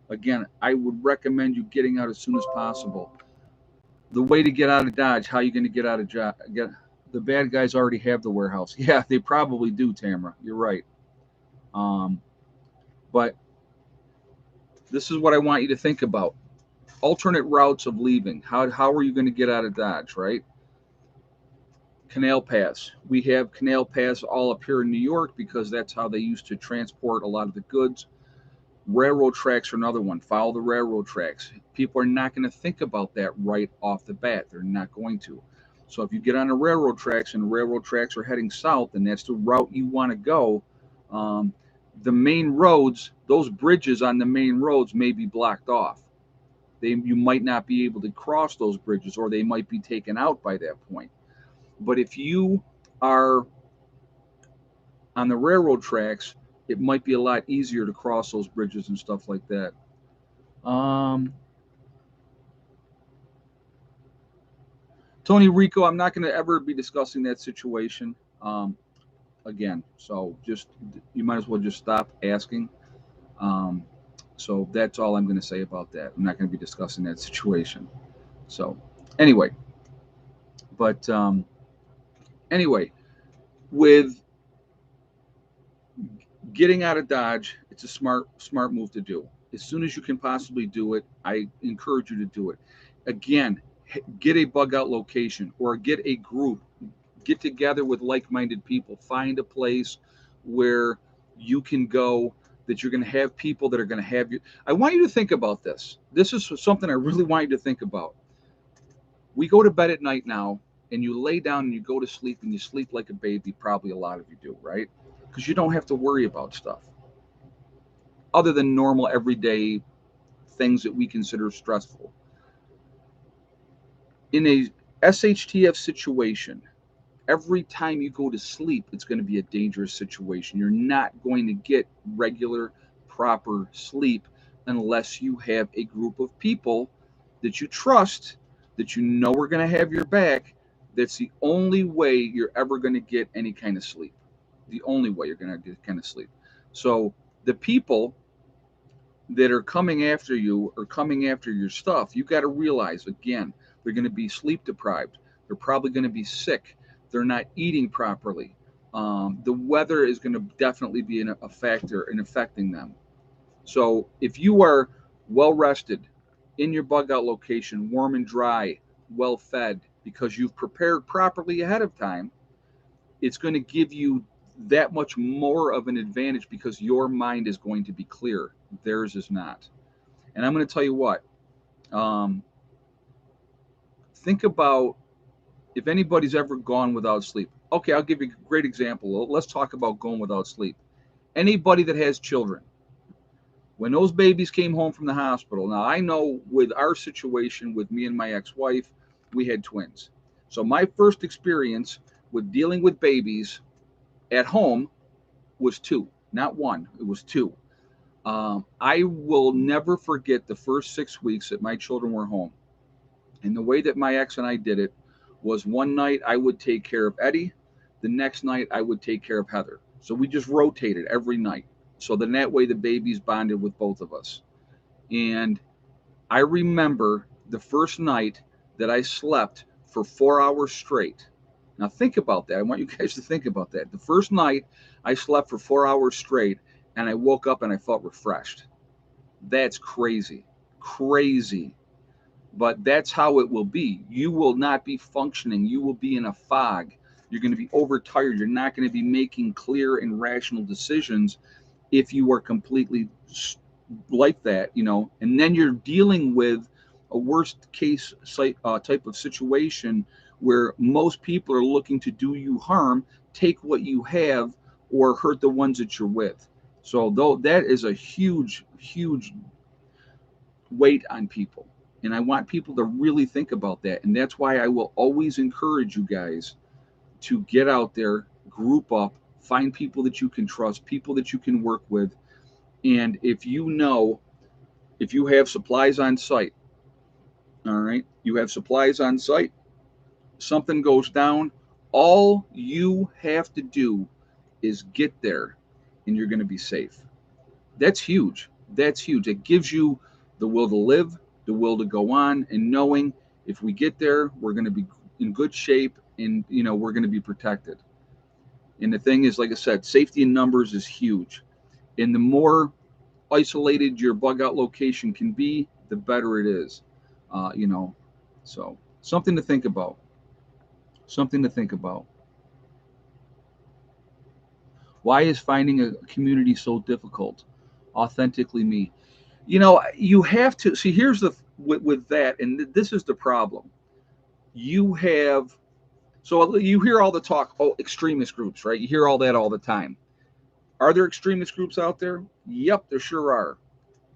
Again, I would recommend you getting out as soon as possible. The way to get out of Dodge, how are you going to get out of Dodge? The bad guys already have the warehouse. Yeah, they probably do, Tamara. You're right. But this is what I want you to think about. Alternate routes of leaving. How are you going to get out of Dodge, right? Canal Pass. We have Canal Pass all up here in New York because that's how they used to transport a lot of the goods. Railroad tracks are another one. Follow the railroad tracks. People are not going to think about that right off the bat. They're not going to. So if you get on the railroad tracks and the railroad tracks are heading south and that's the route you want to go, the main roads, those bridges on the main roads may be blocked off. You might not be able to cross those bridges, or they might be taken out by that point. But if you are on the railroad tracks, it might be a lot easier to cross those bridges and stuff like that. Tony Rico, I'm not going to ever be discussing that situation again. So just, you might as well just stop asking. So that's all I'm going to say about that. I'm not going to be discussing that situation. So anyway, but anyway, with getting out of Dodge, it's a smart move to do. As soon as you can possibly do it, I encourage you to do it. Again, get a bug out location or get a group. Get together with like-minded people. Find a place where you can go, that you're going to have people that are going to have you. I want you to think about this. This is something I really want you to think about. We go to bed at night now, and you lay down and you go to sleep, and you sleep like a baby. Probably a lot of you do, right? Because you don't have to worry about stuff other than normal everyday things that we consider stressful. In a SHTF situation, every time you go to sleep, it's going to be a dangerous situation. You're not going to get regular, proper sleep unless you have a group of people that you trust, that you know are going to have your back. That's the only way you're ever going to get any kind of sleep. The only way you're going to get kind of sleep. So the people that are coming after you or coming after your stuff, you got to realize, again, they're going to be sleep deprived. They're probably going to be sick. They're not eating properly. The weather is going to definitely be a factor in affecting them. So if you are well rested in your bug out location, warm and dry, well fed, because you've prepared properly ahead of time, it's going to give you that much more of an advantage because your mind is going to be clear. Theirs is not. And I'm going to tell you what, um, think about if anybody's ever gone without sleep. Okay, I'll give you a great example. Let's talk about going without sleep. Anybody that has children, when those babies came home from the hospital, now I know with our situation with me and my ex wife, we had twins. So my first experience with dealing with babies at home was two, not one, it was two. I will never forget the first 6 weeks that my children were home. And the way that my ex and I did it was one night I would take care of Eddie, the next night I would take care of Heather. So we just rotated every night. So then that way the babies bonded with both of us. And I remember the first night that I slept for 4 hours straight. Now think about that. I want you guys to think about that. The first night I slept for 4 hours straight and I woke up and I felt refreshed. That's crazy. Crazy. But that's how it will be. You will not be functioning. You will be in a fog. You're going to be overtired. You're not going to be making clear and rational decisions if you are completely like that, and then you're dealing with a worst case type of situation where most people are looking to do you harm, take what you have, or hurt the ones that you're with. So, though, that is a huge, huge weight on people. And I want people to really think about that. And that's why I will always encourage you guys to get out there, group up, find people that you can trust, people that you can work with. And if you have supplies on site, all right, you have supplies on site, something goes down, all you have to do is get there and you're going to be safe. That's huge. That's huge. It gives you the will to live, the will to go on, and knowing if we get there, we're going to be in good shape and, we're going to be protected. And the thing is, like I said, safety in numbers is huge. And the more isolated your bug out location can be, the better it is. Uh, you know, so something to think about. Something to think about. Why is finding a community so difficult? Authentically me. You have to see. Here's the with that, and this is the problem. You have so you hear all the talk. Oh, extremist groups, right? You hear all that all the time. Are there extremist groups out there? Yep, there sure are.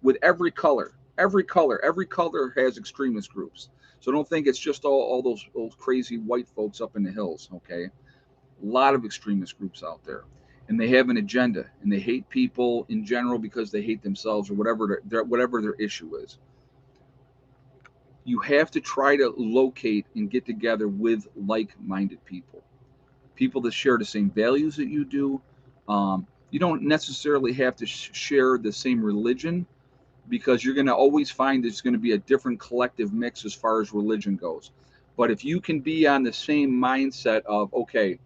With every color. Every color has extremist groups. So don't think it's just all those crazy white folks up in the hills, okay? A lot of extremist groups out there. And they have an agenda and they hate people in general because they hate themselves or whatever their issue is. You have to try to locate and get together with like-minded people, people that share the same values that you do. You don't necessarily have to share the same religion, because you're going to always find there's going to be a different collective mix as far as religion goes. But if you can be on the same mindset of, okay,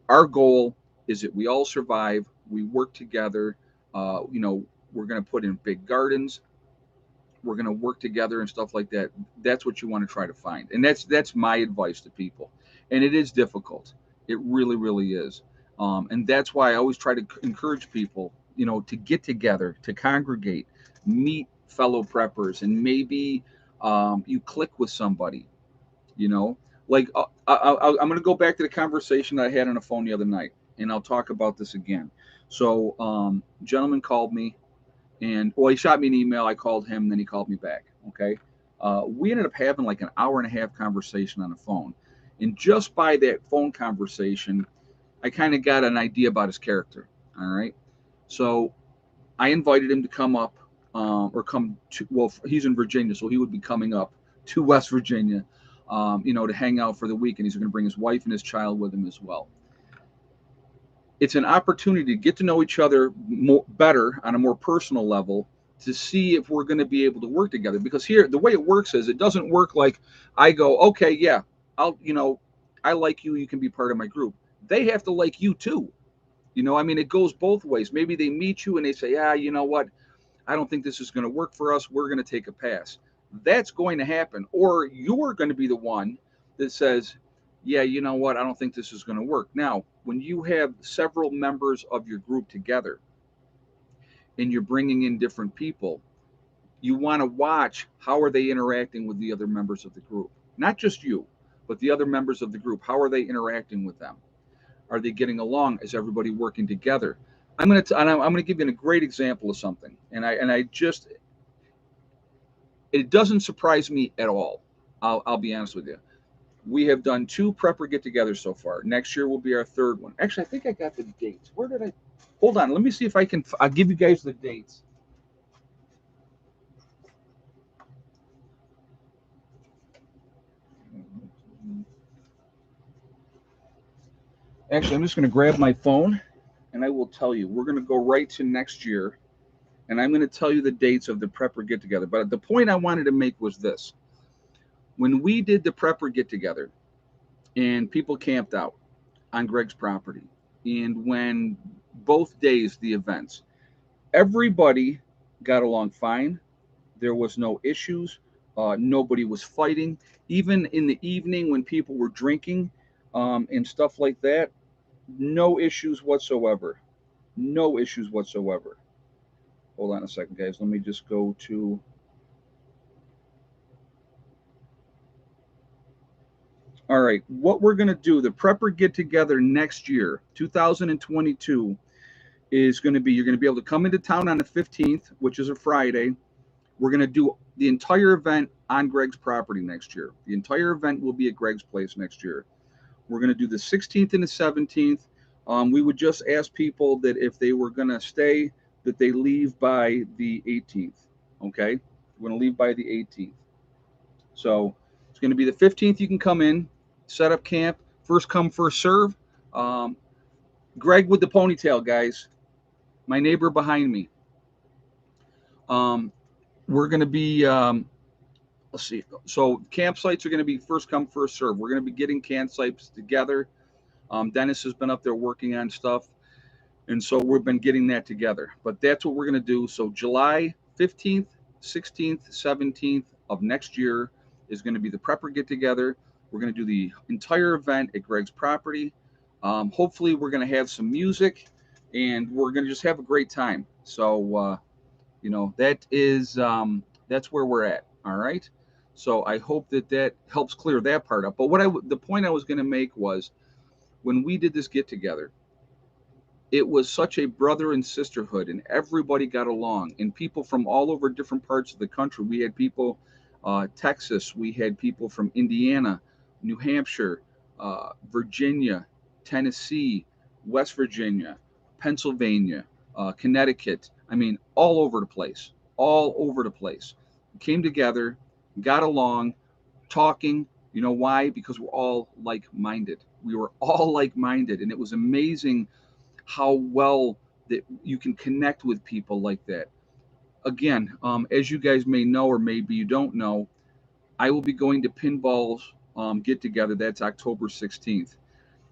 our goal is that we all survive, we work together, uh, you know, we're going to put in big gardens, we're going to work together and stuff like that. That's what you want to try to find. And that's my advice to people. And it is difficult. It really, really is. And that's why I always try to encourage people, to get together, to congregate, meet fellow preppers, and maybe you click with somebody, you know. Like I'm going to go back to the conversation that I had on the phone the other night, and I'll talk about this again. So, a gentleman called me and well, he shot me an email. I called him, then he called me back. Okay, we ended up having like an hour and a half conversation on the phone, and just by that phone conversation, I kind of got an idea about his character. All right, so I invited him to come up, or come to. Well, he's in Virginia, so he would be coming up to West Virginia, to hang out for the week, and he's going to bring his wife and his child with him as well. It's an opportunity to get to know each other better on a more personal level, to see if we're going to be able to work together. Because here, the way it works is it doesn't work like I go, okay, yeah, I like you, you can be part of my group. They have to like you too. I mean, it goes both ways. Maybe they meet you and they say, yeah, you know what? I don't think this is going to work for us. We're going to take a pass. That's going to happen. Or you're going to be the one that says, yeah, you know what? I don't think this is going to work. Now, when you have several members of your group together and you're bringing in different people, you want to watch how are they interacting with the other members of the group, not just you, but the other members of the group. How are they interacting with them? Are they getting along? Is everybody working together? I'm gonna give you a great example of something, and I just, it doesn't surprise me at all. I'll be honest with you. We have done 2 prepper get-togethers so far. Next year will be our 3rd one. Actually, I think I got the dates. Where did I? Hold on. Let me see if I can. I'll give you guys the dates. Actually, I'm just going to grab my phone, and I will tell you. We're going to go right to next year, and I'm going to tell you the dates of the prepper get-together. But the point I wanted to make was this: when we did the prepper get-together, and people camped out on Greg's property, and when both days the events, everybody got along fine. There was no issues. Nobody was fighting. Even in the evening when people were drinking and stuff like that, no issues whatsoever. No issues whatsoever. Hold on a second, guys. Let me just go to. All right, what we're going to do, the prepper get together next year, 2022, is going to be, you're going to be able to come into town on the 15th, which is a Friday. We're going to do the entire event on Greg's property next year. The entire event will be at Greg's place next year. We're going to do the 16th and the 17th. We would just ask people that if they were going to stay, that they leave by the 18th. Okay? We're going to leave by the 18th. So it's going to be the 15th. You can come in, set up camp, first come, first serve. Um, Greg with the ponytail, guys. My neighbor behind me. We're going to be let's see. So campsites are going to be first come, first serve. We're going to be getting campsites together. Dennis has been up there working on stuff, and so we've been getting that together. But that's what we're going to do. So July 15th, 16th, 17th of next year is going to be the prepper get together. We're going to do the entire event at Greg's property. Hopefully, we're going to have some music, and we're going to just have a great time. So that is that's where we're at. All right. So I hope that that helps clear that part up. But the point I was going to make was when we did this get together, it was such a brother and sisterhood, and everybody got along, and people from all over different parts of the country. We had people, Texas, we had people from Indiana, New Hampshire, Virginia, Tennessee, West Virginia, Pennsylvania, Connecticut. I mean, all over the place, all over the place. Came together, got along, talking. You know why? Because we're all like-minded. We were all like-minded, and it was amazing how well that you can connect with people like that. Again, as you guys may know, or maybe you don't know, I will be going to Pinball's get together. That's October 16th.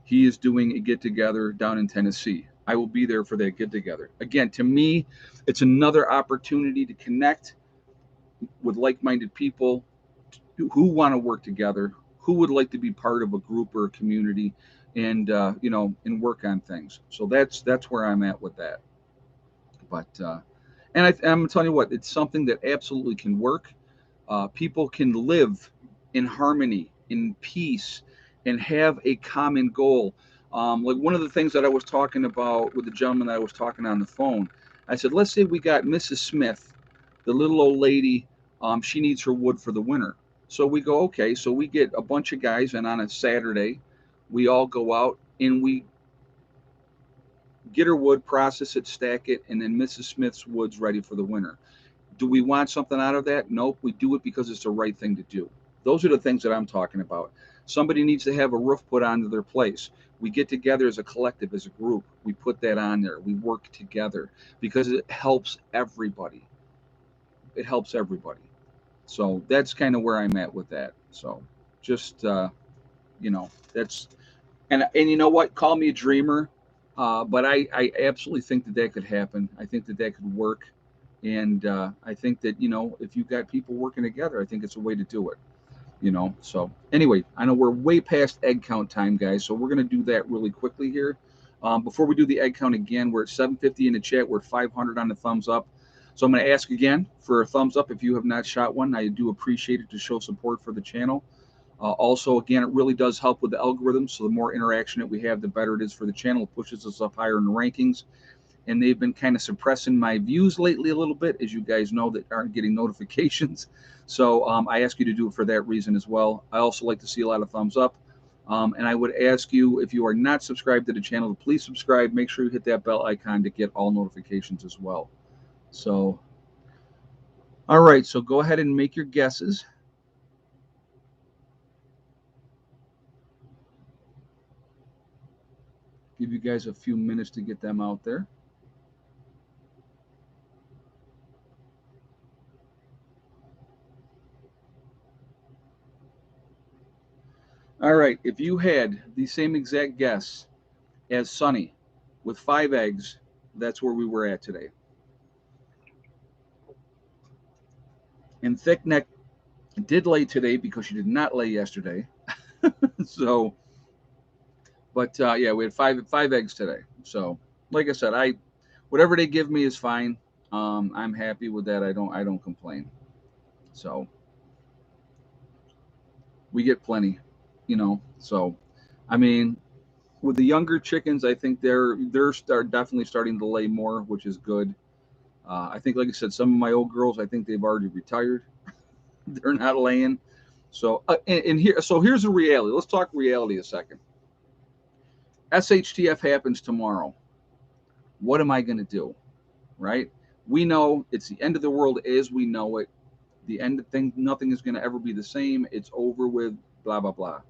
He is doing a get together down in Tennessee. I will be there for that get together. Again, to me, it's another opportunity to connect with like minded people who want to work together, who would like to be part of a group or a community, and and work on things. So that's where I'm at with that. But I'm telling you what, it's something that absolutely can work. People can live in harmony, in peace, and have a common goal. Like one of the things that I was talking about with the gentleman that I was talking on the phone, I said, let's say we got Mrs. Smith, the little old lady. She needs her wood for the winter. So we go, okay. So we get a bunch of guys, and on a Saturday, we all go out and we get her wood, process it, stack it, and then Mrs. Smith's wood's ready for the winter. Do we want something out of that? Nope. We do it because it's the right thing to do. Those are the things that I'm talking about. Somebody needs to have a roof put onto their place. We get together as a collective, as a group. We put that on there. We work together because it helps everybody. It helps everybody. So that's kind of where I'm at with that. So just that's and you know what? Call me a dreamer, but I absolutely think that that could happen. I think that that could work, and I think that if you've got people working together, I think it's a way to do it. you know. So anyway, I know we're way past egg count time, guys, so we're going to do that really quickly here. Before we do the egg count again, we're at 750 in the chat. We're at 500 on the thumbs up. So I'm going to ask again for a thumbs up if you have not shot one. I do appreciate it to show support for the channel. Also, again, it really does help with the algorithm. So the more interaction that we have, the better it is for the channel. It pushes us up higher in the rankings. And they've been kind of suppressing my views lately a little bit, as you guys know, that aren't getting notifications. So I ask you to do it for that reason as well. I also like to see a lot of thumbs up. And I would ask you, if you are not subscribed to the channel, to please subscribe. Make sure you hit that bell icon to get all notifications as well. So, all right, so go ahead and make your guesses. Give you guys a few minutes to get them out there. All right, if you had the same exact guess as Sunny with 5 eggs, that's where we were at today. And Thick Neck did lay today because she did not lay yesterday. So, but yeah, we had five eggs today. So, like I said, whatever they give me is fine. I'm happy with that. I don't complain. So we get plenty, you know. So, I mean, with the younger chickens, I think they're definitely starting to lay more, which is good. I think, like I said, some of my old girls, I think they've already retired. They're not laying. So here's the reality. Let's talk reality a second. SHTF happens tomorrow. What am I going to do? Right? We know it's the end of the world as we know it. The end of things, nothing is going to ever be the same. It's over with, blah, blah, blah.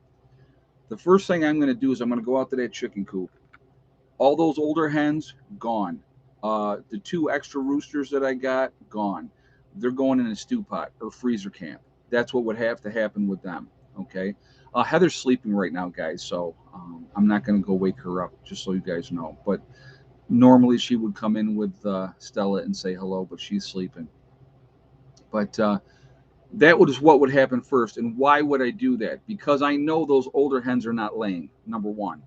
The first thing I'm going to do is I'm going to go out to that chicken coop. All those older hens, gone. The 2 extra roosters that I got, gone. They're going in a stew pot or freezer camp. That's what would have to happen with them. Okay. Heather's sleeping right now, guys. So I'm not going to go wake her up, just so you guys know. But normally she would come in with Stella and say hello, but she's sleeping. But that was what would happen first. And why would I do that? Because I know those older hens are not laying, number one.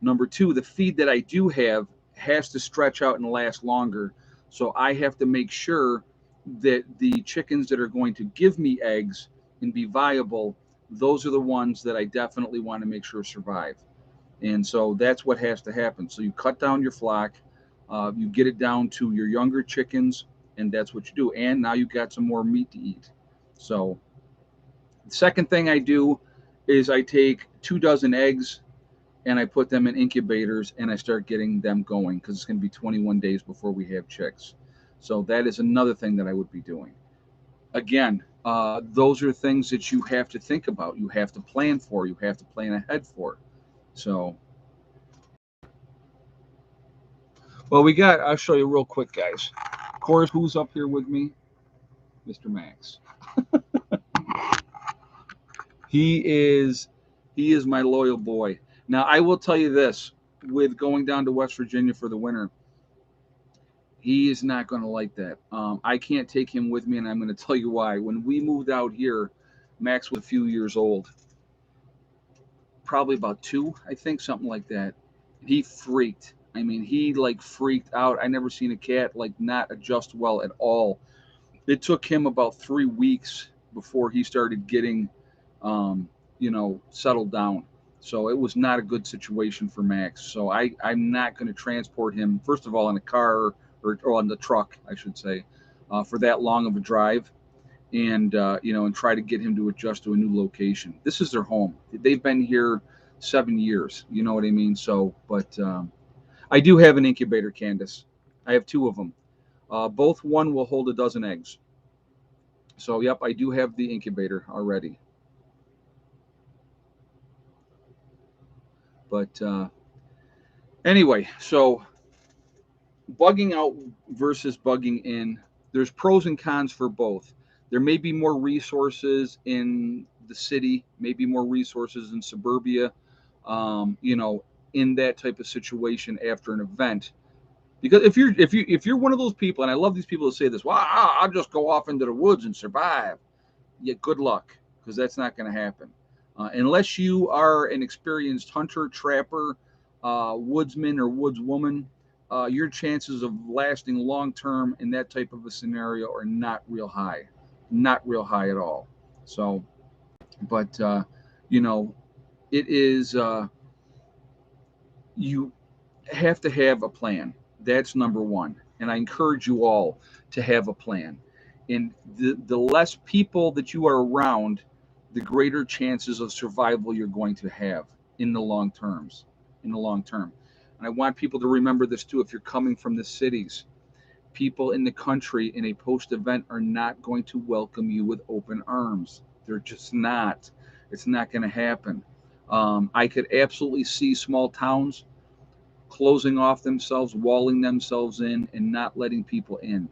Number two, the feed that I do have has to stretch out and last longer. So I have to make sure that the chickens that are going to give me eggs and be viable, those are the ones that I definitely want to make sure survive. And so that's what has to happen. So you cut down your flock, you get it down to your younger chickens, and that's what you do. And now you've got some more meat to eat. So the second thing I do is I take 2 dozen eggs and I put them in incubators and I start getting them going because it's going to be 21 days before we have chicks. So that is another thing that I would be doing. Again, those are things that you have to think about. You have to plan for. You have to plan ahead for. So, well, I'll show you real quick, guys. Of course, who's up here with me? Mr. Max. He is my loyal boy. Now, I will tell you this, with going down to West Virginia for the winter, he is not going to like that. I can't take him with me, and I'm going to tell you why. When we moved out here, Max was a few years old, probably about 2, I think, something like that. He freaked. I mean, he like freaked out. I never seen a cat like not adjust well at all. It took him about 3 weeks before he started getting, settled down. So it was not a good situation for Max. So I'm not going to transport him, first of all, in a car or on the truck, I should say, for that long of a drive, and and try to get him to adjust to a new location. This is their home. They've been here 7 years. You know what I mean? So, but I do have an incubator, Candace. I have 2 of them. Both one will hold 12 eggs. So, yep, I do have the incubator already. But anyway, so bugging out versus bugging in, there's pros and cons for both. There may be more resources in the city, maybe more resources in suburbia, in that type of situation after an event. Because if you're one of those people, and I love these people that say this, well, I'll just go off into the woods and survive. Yeah, good luck, because that's not going to happen. Unless you are an experienced hunter, trapper, woodsman, or woodswoman, your chances of lasting long term in that type of a scenario are not real high, not real high at all. So, but you know, it is you have to have a plan. That's number one, and I encourage you all to have a plan. And the less people that you are around, the greater chances of survival you're going to have in the long terms. In the long term, and I want people to remember this too. If you're coming from the cities, people in the country in a post event are not going to welcome you with open arms. They're just not. It's not going to happen. I could absolutely see small towns closing off themselves, walling themselves in, and not letting people in.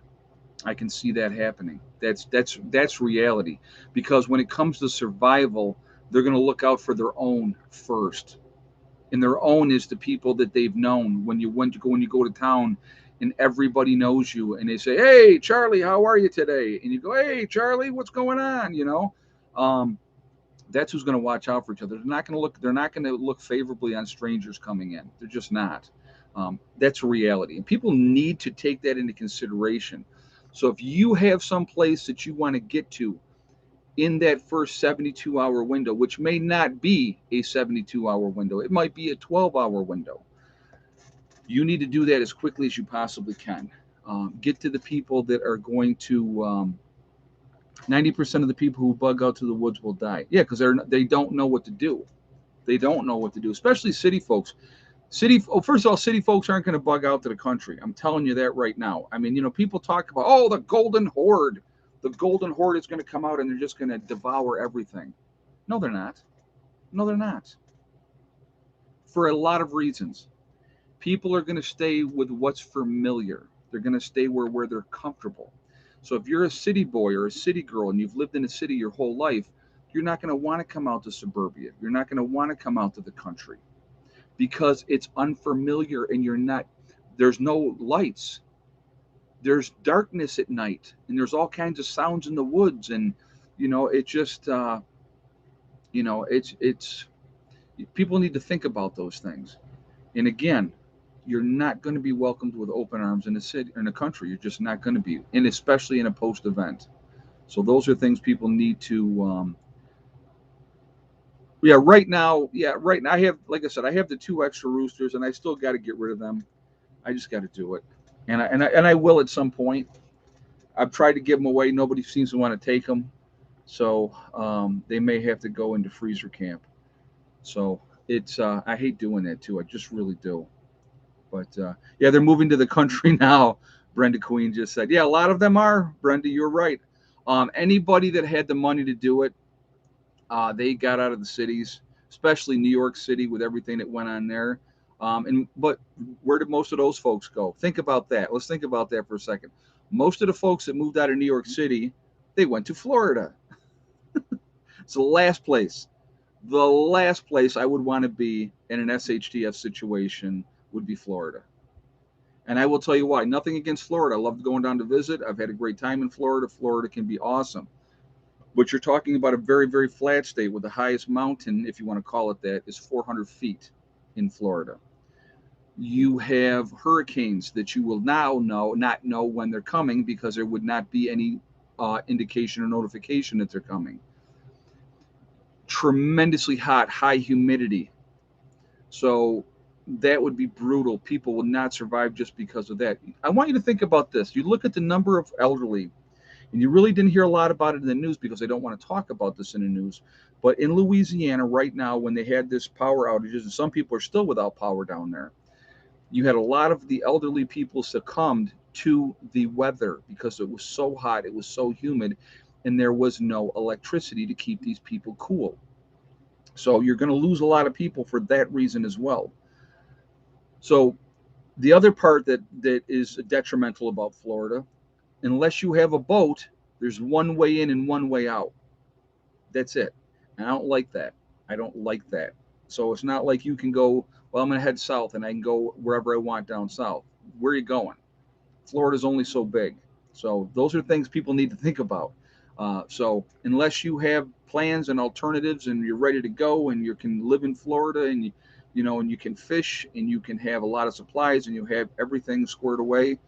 I can see that happening. That's reality. Because when it comes to survival, they're going to look out for their own first, and their own is the people that they've known. When you go to town, and everybody knows you, and they say, "Hey, Charlie, how are you today?" And you go, "Hey, Charlie, what's going on?" That's who's going to watch out for each other. They're not going to look. They're not going to look favorably on strangers coming in. They're just not. That's reality, and people need to take that into consideration. So if you have some place that you want to get to in that first 72-hour window, which may not be a 72-hour window, it might be a 12-hour window. You need to do that as quickly as you possibly can. Get to the people that are going to 90% of the people who bug out to the woods will die. Yeah, because they don't know what to do. They don't know what to do, especially city folks. First of all, city folks aren't going to bug out to the country. I'm telling you that right now. I mean, people talk about, oh, the golden horde. The golden horde is going to come out and they're just going to devour everything. No, they're not. No, they're not. For a lot of reasons. People are going to stay with what's familiar. They're going to stay where they're comfortable. So if you're a city boy or a city girl and you've lived in a city your whole life, you're not going to want to come out to suburbia. You're not going to want to come out to the country because it's unfamiliar and there's no lights. There's darkness at night and there's all kinds of sounds in the woods. And, it just, it's people need to think about those things. And again, you're not going to be welcomed with open arms in the city or in the country. You're just not going to be, and especially in a post event. So those are things people need to. Right now, I have, like I said, I have the two extra roosters, and I still got to get rid of them. I just got to do it, and I will at some point. I've tried to give them away. Nobody seems to want to take them, so they may have to go into freezer camp. So it's I hate doing that too. I just really do. But yeah, they're moving to the country now. Brenda Queen just said, yeah, a lot of them are. Brenda, you're right. Anybody that had the money to do it, they got out of the cities, especially New York City with everything that went on there. But where did most of those folks go? Think about that. Let's think about that for a second. Most of the folks that moved out of New York City, they went to Florida. It's the last place. The last place I would want to be in an SHTF situation would be Florida. And I will tell you why. Nothing against Florida. I love going down to visit. I've had a great time in Florida. Florida can be awesome. But you're talking about a very, very flat state with the highest mountain, if you want to call it that, is 400 feet in Florida. You have hurricanes that you will now not know when they're coming because there would not be any indication or notification that they're coming. Tremendously hot, high humidity. So that would be brutal. People will not survive just because of that. I want you to think about this. You look at the number of elderly, and you really didn't hear a lot about it in the news because they don't want to talk about this in the news. But in Louisiana right now, when they had this power outages, and some people are still without power down there, you had a lot of the elderly people succumbed to the weather because it was so hot, it was so humid, and there was no electricity to keep these people cool. So you're going to lose a lot of people for that reason as well. So the other part that is detrimental about Florida, unless you have a boat, there's one way in and one way out. That's it. And I don't like that. I don't like that. So it's not like you can go, well, I'm going to head south and I can go wherever I want down south. Where are you going? Florida's only so big. So those are things people need to think about. So unless you have plans and alternatives and you're ready to go and you can live in Florida and and you can fish and you can have a lot of supplies and you have everything squared away,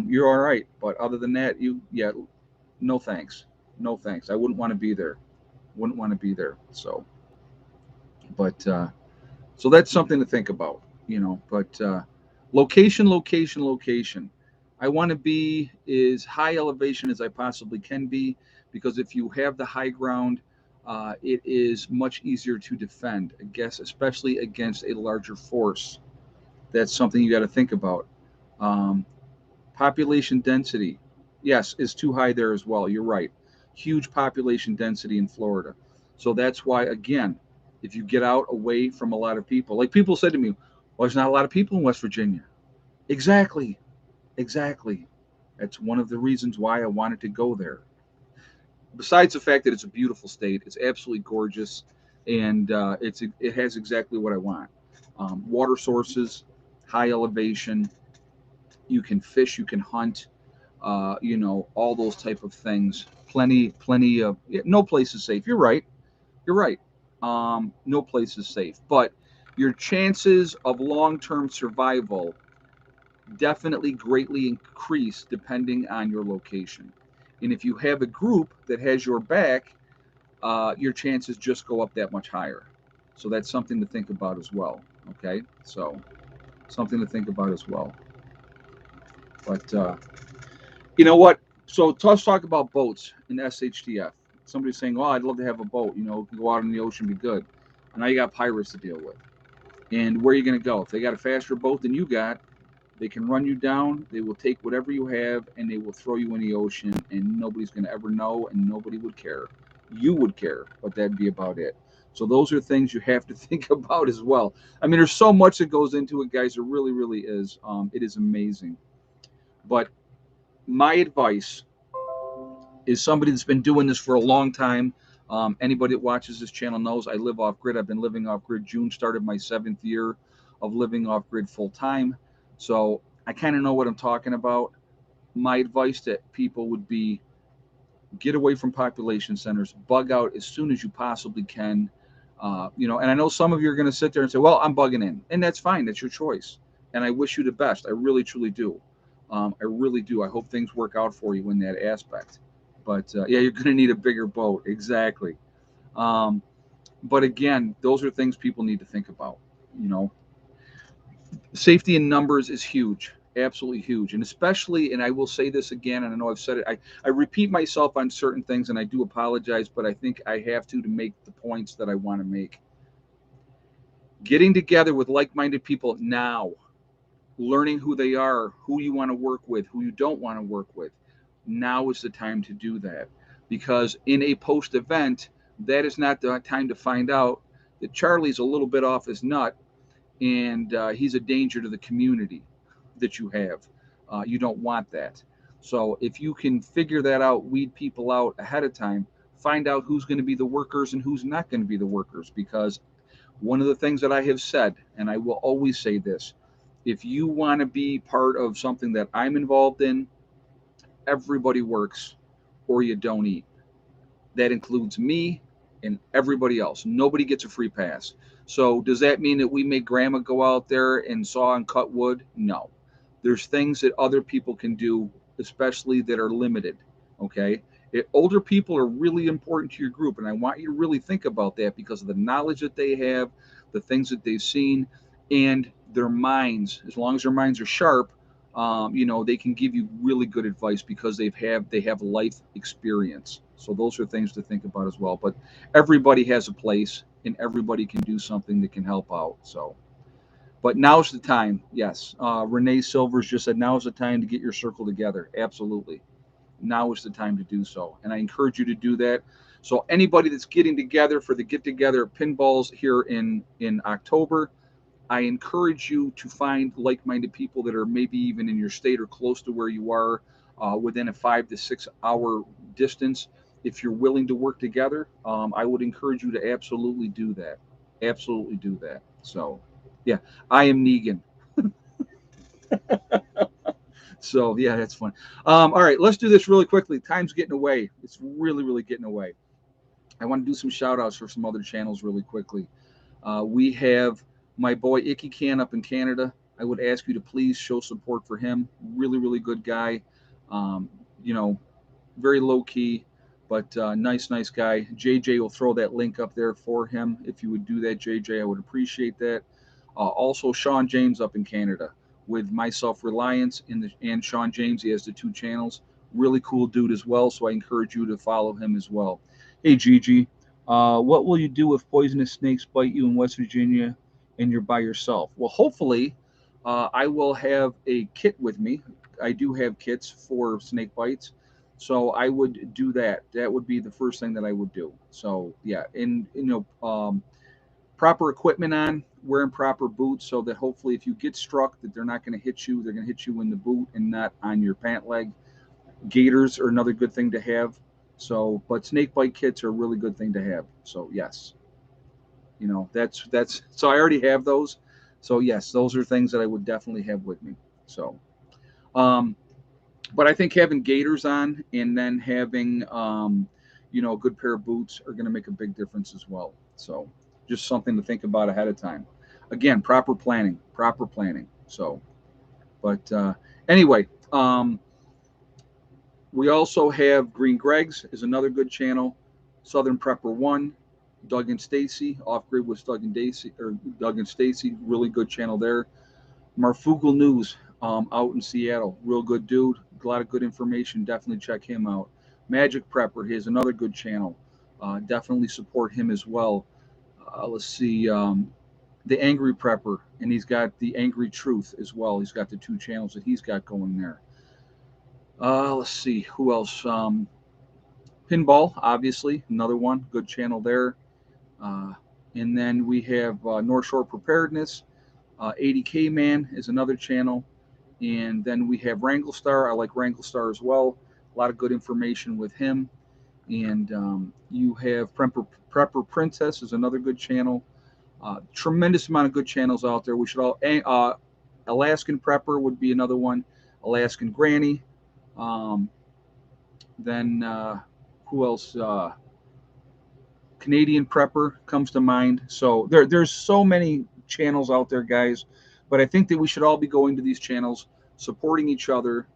you're all right. But other than that, yeah, no thanks, no thanks. I wouldn't want to be there. Wouldn't want to be there. So, but so that's something to think about, But location, location, location. I want to be as high elevation as I possibly can be because if you have the high ground, it is much easier to defend, I guess, especially against a larger force. That's something you got to think about. Um, Population density, yes, is too high there as well. You're right. Huge population density in Florida. So that's why, again, if you get out away from a lot of people, like people said to me, well, there's not a lot of people in West Virginia. Exactly. Exactly. That's one of the reasons why I wanted to go there. Besides the fact that it's a beautiful state, it's absolutely gorgeous, and it has exactly what I want. Water sources, high elevation. You can fish, you can hunt, all those type of things. Plenty of yeah, no place is safe. You're right. You're right. No place is safe, but your chances of long-term survival definitely greatly increase depending on your location. And if you have a group that has your back, your chances just go up that much higher. So that's something to think about as well. Okay, so something to think about as well. But you know what? So let's talk about boats in SHTF. Somebody's saying, "Oh, I'd love to have a boat. Go out in the ocean, be good." And now you got pirates to deal with. And where are you going to go? If they got a faster boat than you got, they can run you down. They will take whatever you have and they will throw you in the ocean, and nobody's going to ever know, and nobody would care. You would care, but that'd be about it. So those are things you have to think about as well. I mean, there's so much that goes into it, guys. There really, really is. It is amazing. But my advice is somebody that's been doing this for a long time. Anybody that watches this channel knows I live off grid. I've been living off grid. June started my 7th year of living off grid full time. So I kind of know what I'm talking about. My advice to people would be get away from population centers, bug out as soon as you possibly can. And I know some of you are going to sit there and say, well, I'm bugging in. And that's fine. That's your choice. And I wish you the best. I really, truly do. I really do. I hope things work out for you in that aspect. But yeah, you're going to need a bigger boat. Exactly. Um, but again, those are things people need to think about. You know, Safety in numbers is huge, absolutely huge. And especially, and I will say this again, and I know I've said it, I repeat myself on certain things, and I do apologize, but I think I have to make the points that I want to make. Getting together with like minded people now, learning who they are, who you want to work with, who you don't want to work with. Now is the time to do that. Because in a post event, that is not the time to find out that Charlie's a little bit off his nut and he's a danger to the community that you have. You don't want that. So if you can figure that out, weed people out ahead of time, find out who's going to be the workers and who's not going to be the workers. Because one of the things that I have said, and I will always say this, if you want to be part of something that I'm involved in, everybody works or you don't eat. That includes me and everybody else. Nobody gets a free pass. So does that mean that we make grandma go out there and saw and cut wood? No. There's things that other people can do, especially that are limited. Okay. Older people are really important to your group. And I want you to really think about that because of the knowledge that they have, the things that they've seen, and their minds. As long as their minds are sharp, they can give you really good advice because they have life experience. So those are things to think about as well. But everybody has a place, and everybody can do something that can help out. So, but now's the time. Yes, Renee Silvers just said now is the time to get your circle together. Absolutely, now is the time to do so, and I encourage you to do that. So anybody that's getting together for the get together pinballs here in October, I encourage you to find like-minded people that are maybe even in your state or close to where you are, within a 5 to 6 hour distance. If you're willing to work together, I would encourage you to absolutely do that. Absolutely do that. So, yeah, I am Negan. So yeah, that's fun. All right, let's do this really quickly. Time's getting away. It's really, really getting away. I want to do some shout outs for some other channels really quickly. We have my boy Icky Can up in Canada. I would ask you to please show support for him. Really, really good guy. Um, you know, very low key, but nice guy. JJ will throw that link up there for him. If you would do that, JJ, I would appreciate that. Also, Sean James up in Canada with Myself Reliance and Sean James. He has the two channels. Really cool dude as well. So I encourage you to follow him as well. Hey, Gigi, what will you do if poisonous snakes bite you in West Virginia and you're by yourself? Well, hopefully, I will have a kit with me. I do have kits for snake bites. So I would do that. That would be the first thing that I would do. So yeah, and proper equipment on, wearing proper boots, so that hopefully if you get struck, that they're not going to hit you. They're going to hit you in the boot and not on your pant leg. Gaiters are another good thing to have. So, but snake bite kits are a really good thing to have. So yes, that's. So I already have those. So yes, those are things that I would definitely have with me. So. Um, but I think having gaiters on and then having a good pair of boots are going to make a big difference as well. So just something to think about ahead of time. Again, proper planning, proper planning. So, but anyway, we also have Green Greg's is another good channel. Southern Prepper One, Doug and Stacy. Off Grid with Doug and Stacy, really good channel there. Marfugal News out in Seattle. Real good dude. A lot of good information. Definitely check him out. Magic Prepper, he has another good channel. Definitely support him as well. Let's see. The Angry Prepper, and he's got the Angry Truth as well. He's got the two channels that he's got going there. Let's see. Who else? Pinball, obviously. Another one. Good channel there. Uh, and then we have North Shore Preparedness. 80K Man is another channel. And then we have Wrangle Star. I like Wrangle Star as well. A lot of good information with him. And you have Prepper Princess is another good channel. Tremendous amount of good channels out there. We should all. Alaskan Prepper would be another one. Alaskan Granny. Um, then who else? Canadian Prepper comes to mind. So there's so many channels out there, guys. But I think that we should all be going to these channels, supporting each other,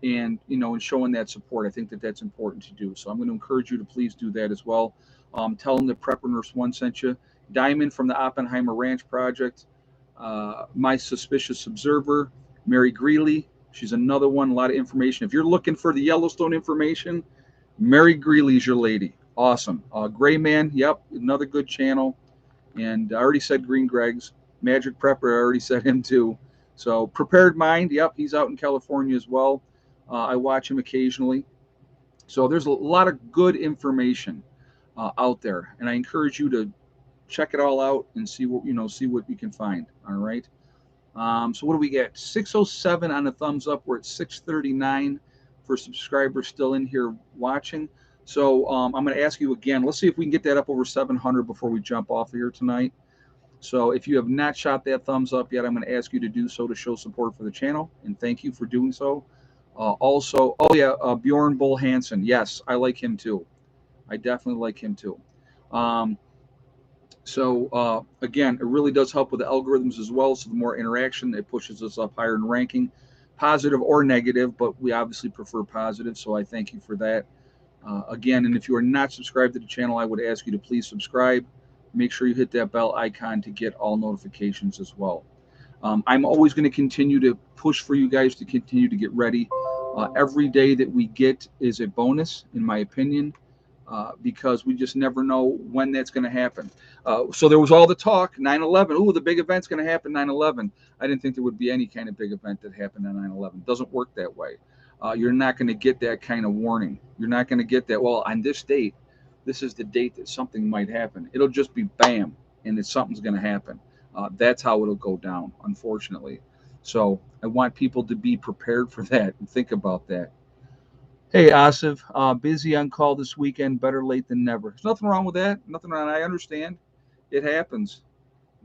and showing that support. I think that that's important to do. So I'm going to encourage you to please do that as well. Tell them that Prepper Nurse One sent you. Diamond from the Oppenheimer Ranch Project. My Suspicious Observer. Mary Greeley. She's another one. A lot of information. If you're looking for the Yellowstone information, Mary Greeley's your lady. Awesome. Gray Man, yep, another good channel. And I already said Green Greg's. Magic Prepper, I already said him too. So Prepared Mind, yep, he's out in California as well. I watch him occasionally. So there's a lot of good information out there, and I encourage you to check it all out and see what you can find. All right. So what do we get? 607 on the thumbs up. We're at 639 for subscribers still in here watching. So I'm going to ask you again. Let's see if we can get that up over 700 before we jump off of here tonight. So if you have not shot that thumbs up yet, I'm going to ask you to do so to show support for the channel, and thank you for doing so. Also, oh yeah, Bjorn Bull Hansen. Yes, I like him too. I definitely like him too. So again, it really does help with the algorithms as well. So the more interaction, it pushes us up higher in ranking, positive or negative, but we obviously prefer positive. So I thank you for that. Again, and if you are not subscribed to the channel, I would ask you to please subscribe. Make sure you hit that bell icon to get all notifications as well. I'm always going to continue to push for you guys to continue to get ready. Every day that we get is a bonus, in my opinion. Because we just never know when that's going to happen. So there was all the talk, 9/11. Oh, the big event's going to happen 9/11. I didn't think there would be any kind of big event that happened on 9/11. It doesn't work that way. You're not going to get that kind of warning. You're not going to get that, well, on this date, this is the date that something might happen. It'll just be bam, and that something's going to happen. That's how it'll go down, unfortunately. So I want people to be prepared for that and think about that. Hey, Asif, busy on call this weekend. Better late than never. There's nothing wrong with that. Nothing wrong. I understand. It happens.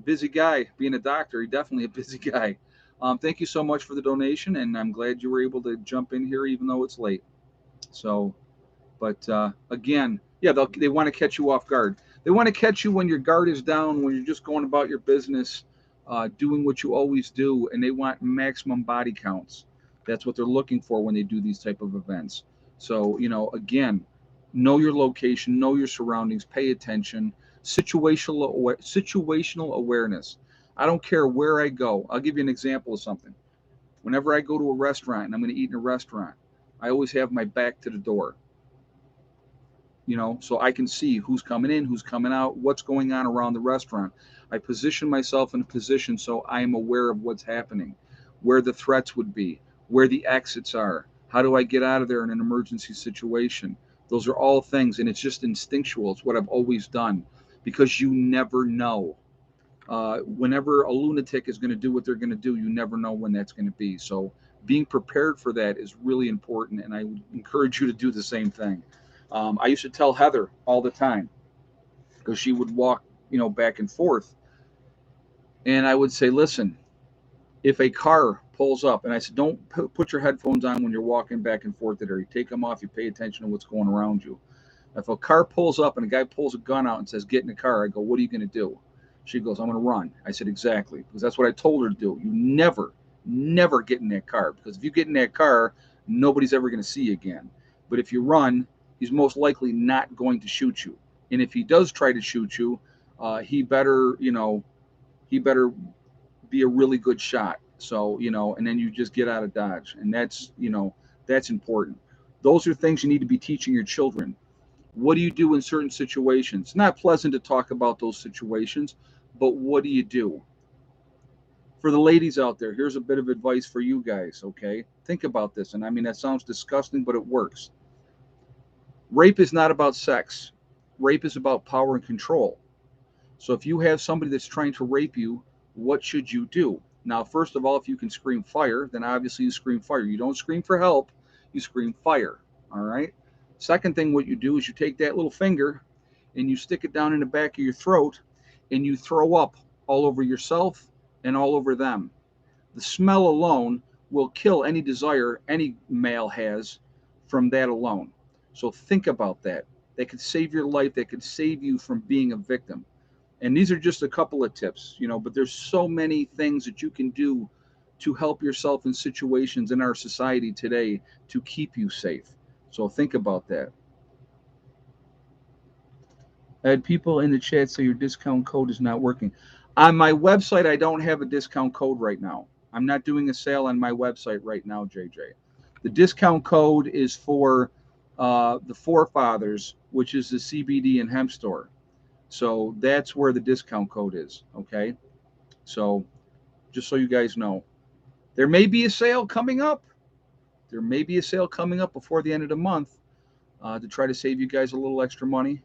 Busy guy, being a doctor. He definitely a busy guy. Thank you so much for the donation, and I'm glad you were able to jump in here even though it's late. So, but again, yeah, they want to catch you off guard. They want to catch you when your guard is down, when you're just going about your business, doing what you always do, and they want maximum body counts. That's what they're looking for when they do these type of events. So, again, know your location, know your surroundings, pay attention, situational awareness. I don't care where I go. I'll give you an example of something. Whenever I go to a restaurant and I'm going to eat in a restaurant, I always have my back to the door, so I can see who's coming in, who's coming out, what's going on around the restaurant. I position myself in a position so I am aware of what's happening, where the threats would be, where the exits are, how do I get out of there in an emergency situation. Those are all things, and it's just instinctual. It's what I've always done, because you never know. Whenever a lunatic is going to do what they're going to do, you never know when that's going to be. So being prepared for that is really important, and I would encourage you to do the same thing. I used to tell Heather all the time, because she would walk, back and forth, and I would say, listen, if a car pulls up, and I said, don't put your headphones on when you're walking back and forth there. You take them off, you pay attention to what's going around you. If a car pulls up and a guy pulls a gun out and says, get in the car, I go, what are you going to do? She goes, I'm going to run. I said, exactly, because that's what I told her to do. You never get in that car, because if you get in that car, nobody's ever going to see you again. But if you run, he's most likely not going to shoot you. And if he does try to shoot you, he better be a really good shot. So, and then you just get out of Dodge. And that's important. Those are things you need to be teaching your children. What do you do in certain situations? It's not pleasant to talk about those situations, but what do you do? For the ladies out there, here's a bit of advice for you guys, okay? Think about this. And I mean, that sounds disgusting, but it works. Rape is not about sex. Rape is about power and control. So if you have somebody that's trying to rape you, what should you do? Now, first of all, if you can scream fire, then obviously you scream fire. You don't scream for help, you scream fire. All right. Second thing, what you do is you take that little finger and you stick it down in the back of your throat, and you throw up all over yourself and all over them. The smell alone will kill any desire any male has from that alone. So think about that. That could save your life. That could save you from being a victim. And these are just a couple of tips, but there's so many things that you can do to help yourself in situations in our society today to keep you safe. So think about that. I had people in the chat say your discount code is not working. On my website, I don't have a discount code right now. I'm not doing a sale on my website right now, JJ. The discount code is for the Forefathers, which is the CBD and hemp store. So that's where the discount code is, okay? So just so you guys know, there may be a sale coming up. There may be a sale coming up before the end of the month to try to save you guys a little extra money.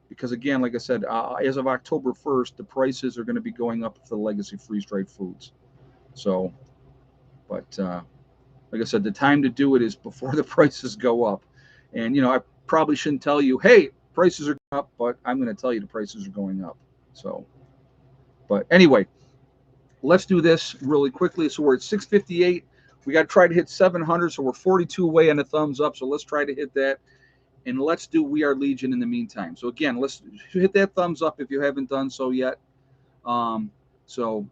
Because again, like I said, as of October 1st, the prices are going to be going up for the legacy freeze-dried foods. So, but like I said, the time to do it is before the prices go up. And, I probably shouldn't tell you, hey, prices are up, but I'm going to tell you the prices are going up. So, but anyway, let's do this really quickly. So we're at 658. We got to try to hit 700. So we're 42 away on the thumbs up. So let's try to hit that. And let's do We Are Legion in the meantime. So again, let's hit that thumbs up if you haven't done so yet. So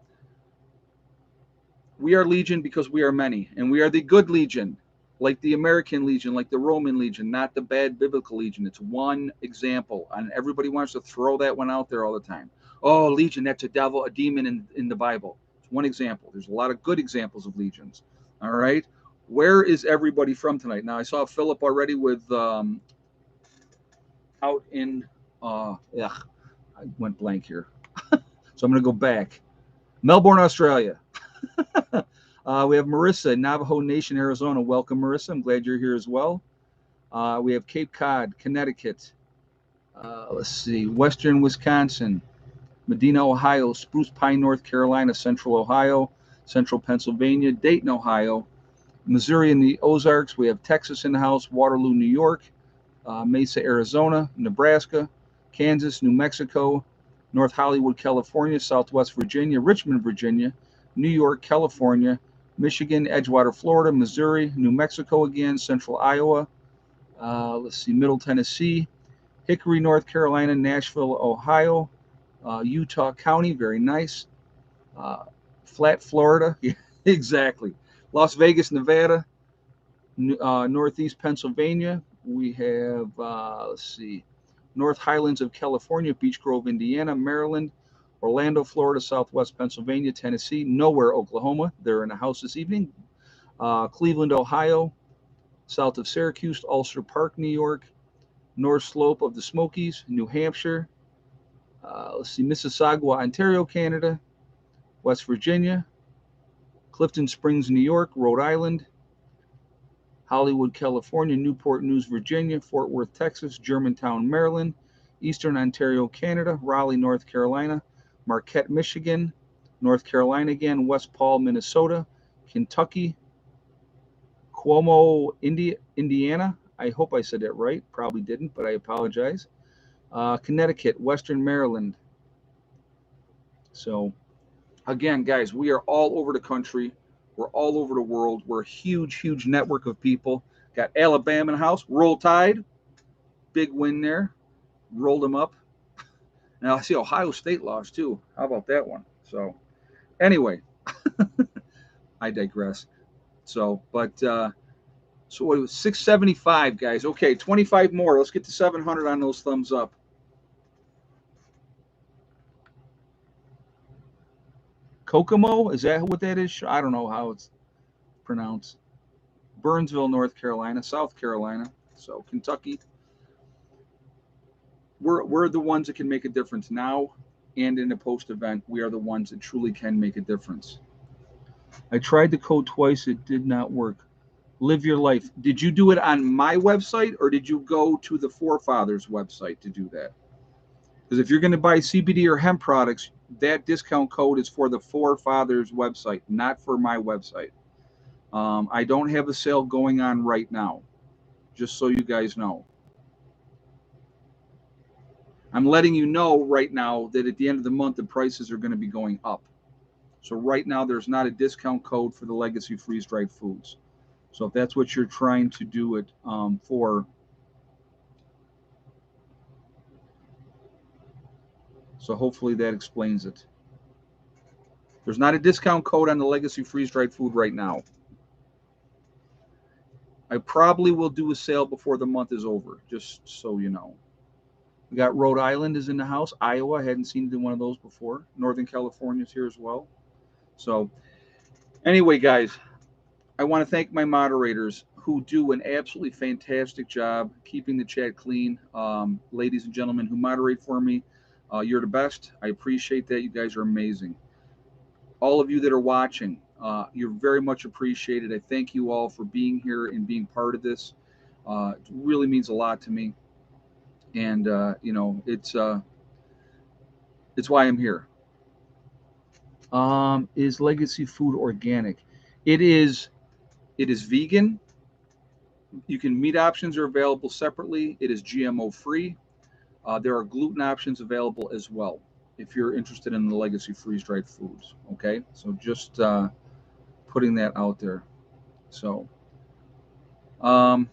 we are Legion because we are many. And we are the good Legion, like the American Legion, like the Roman Legion, not the bad biblical Legion. It's one example. And everybody wants to throw that one out there all the time. Oh, Legion, that's a devil, a demon in the Bible. It's one example. There's a lot of good examples of legions. All right. Where is everybody from tonight? Now, I saw Philip already with out in, I went blank here. So I'm going to go back. Melbourne, Australia. We have Marissa, Navajo Nation, Arizona. Welcome, Marissa. I'm glad you're here as well. We have Cape Cod, Connecticut. Let's see, Western Wisconsin, Medina, Ohio, Spruce Pine, North Carolina, Central Ohio, Central Pennsylvania, Dayton, Ohio, Missouri and the Ozarks. We have Texas in the house, Waterloo, New York, Mesa, Arizona, Nebraska, Kansas, New Mexico, North Hollywood, California, Southwest Virginia, Richmond, Virginia, New York, California, Michigan, Edgewater, Florida, Missouri, New Mexico again, Central Iowa. Let's see, Middle Tennessee, Hickory, North Carolina, Nashville, Ohio, Utah County, very nice. Uh, Flat, Florida, yeah, exactly. Las Vegas, Nevada, Northeast Pennsylvania. We have, let's see, North Highlands of California, Beech Grove, Indiana, Maryland, Orlando, Florida, Southwest Pennsylvania, Tennessee, Nowhere, Oklahoma. They're in the house this evening. Cleveland, Ohio, south of Syracuse, Ulster Park, New York, North Slope of the Smokies, New Hampshire. Let's see, Mississauga, Ontario, Canada, West Virginia, Clifton Springs, New York, Rhode Island, Hollywood, California, Newport News, Virginia, Fort Worth, Texas, Germantown, Maryland, Eastern Ontario, Canada, Raleigh, North Carolina, Marquette, Michigan, North Carolina again, West Paul, Minnesota, Kentucky, Cuomo, Indiana. I hope I said that right. Probably didn't, but I apologize. Connecticut, Western Maryland. So, again, guys, we are all over the country. We're all over the world. We're a huge, huge network of people. Got Alabama in the house. Roll Tide. Big win there. Rolled them up. Now I see Ohio State lost too. How about that one? So, anyway, I digress. So, so what was 675, guys? Okay, 25 more. Let's get to 700 on those thumbs up. Kokomo, is that what that is? I don't know how it's pronounced. Burnsville, North Carolina, South Carolina, so Kentucky. We're the ones that can make a difference now and in a post event. We are the ones that truly can make a difference. I tried the code twice, it did not work. Live your life. Did you do it on my website or did you go to the Forefathers website to do that? Because if you're going to buy CBD or hemp products, that discount code is for the Forefathers website, not for my website. I don't have a sale going on right now, just so you guys know. I'm letting you know right now that at the end of the month, the prices are going to be going up. So right now, there's not a discount code for the Legacy freeze-dried foods. So if that's what you're trying to do it for, so hopefully that explains it. There's not a discount code on the Legacy freeze-dried food right now. I probably will do a sale before the month is over, just so you know. We got Rhode Island is in the house. Iowa, I hadn't seen one of those before. Northern California is here as well. So anyway, guys, I want to thank my moderators who do an absolutely fantastic job keeping the chat clean. Ladies and gentlemen who moderate for me, you're the best. I appreciate that. You guys are amazing. All of you that are watching, you're very much appreciated. I thank you all for being here and being part of this. It really means a lot to me. And, it's why I'm here. Is Legacy Food organic? It is. It is vegan. You can meat options are available separately. It is GMO free. There are gluten options available as well if you're interested in the Legacy freeze dried foods. Okay, so just putting that out there. So, um,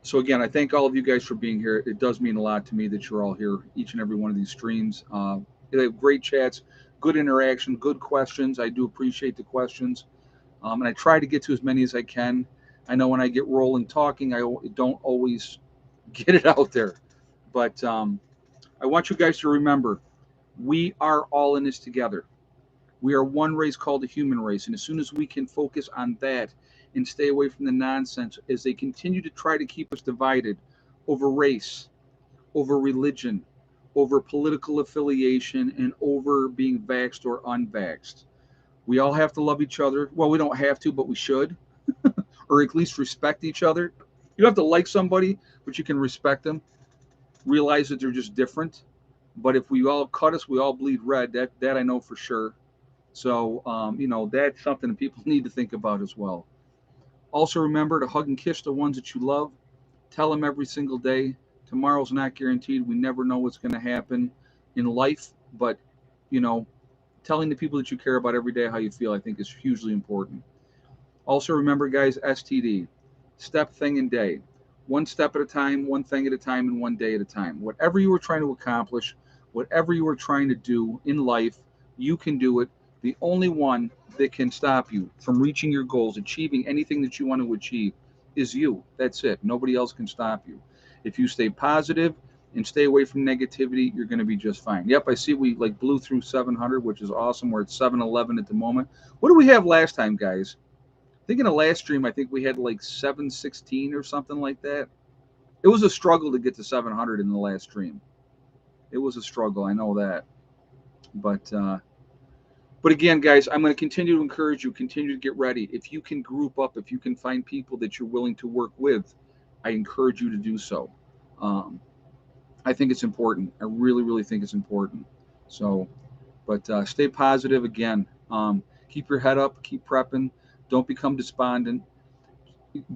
so again, I thank all of you guys for being here. It does mean a lot to me that you're all here each and every one of these streams. They have great chats, good interaction, good questions. I do appreciate the questions. And I try to get to as many as I can. I know when I get rolling talking, I don't always get it out there. But I want you guys to remember, we are all in this together. We are one race called the human race. And as soon as we can focus on that and stay away from the nonsense as they continue to try to keep us divided over race, over religion, over political affiliation, and over being vaxxed or unvaxxed. We all have to love each other. Well, we don't have to, but we should, or at least respect each other. You don't have to like somebody, but you can respect them. Realize that they're just different. But if we all cut us, we all bleed red. That I know for sure. So, that's something that people need to think about as well. Also, remember to hug and kiss the ones that you love. Tell them every single day. Tomorrow's not guaranteed. We never know what's going to happen in life. But, you know, telling the people that you care about every day how you feel, I think is hugely important. Also remember, guys, STD, step, thing, and day. One step at a time, one thing at a time, and one day at a time. Whatever you were trying to accomplish, whatever you were trying to do in life, you can do it. The only one that can stop you from reaching your goals, achieving anything that you want to achieve, is you. That's it. Nobody else can stop you. If you stay positive and stay away from negativity, you're going to be just fine. Yep, I see we like blew through 700, which is awesome. We're at 711 at the moment. What did we have last time, guys? I think in the last stream, I think we had like 716 or something like that. It was a struggle to get to 700 in the last stream. It was a struggle, I know that. But again, guys, I'm going to continue to encourage you, continue to get ready. If you can group up, if you can find people that you're willing to work with, I encourage you to do so. I think it's important. I really, really think it's important. So, but stay positive again. Keep your head up, keep prepping. Don't become despondent.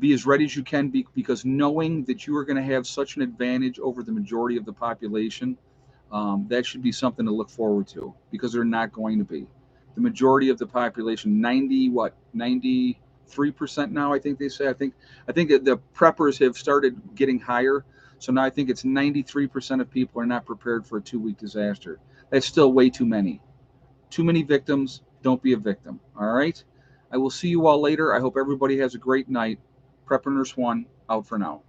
Be as ready as you can be, because knowing that you are going to have such an advantage over the majority of the population, that should be something to look forward to, because they're not going to be. The majority of the population, 93% now, I think they say. I think that the preppers have started getting higher. So now I think it's 93% of people are not prepared for a 2-week disaster. That's still way too many. Too many victims. Don't be a victim. All right. I will see you all later. I hope everybody has a great night. Prepper Nurse 1 out for now.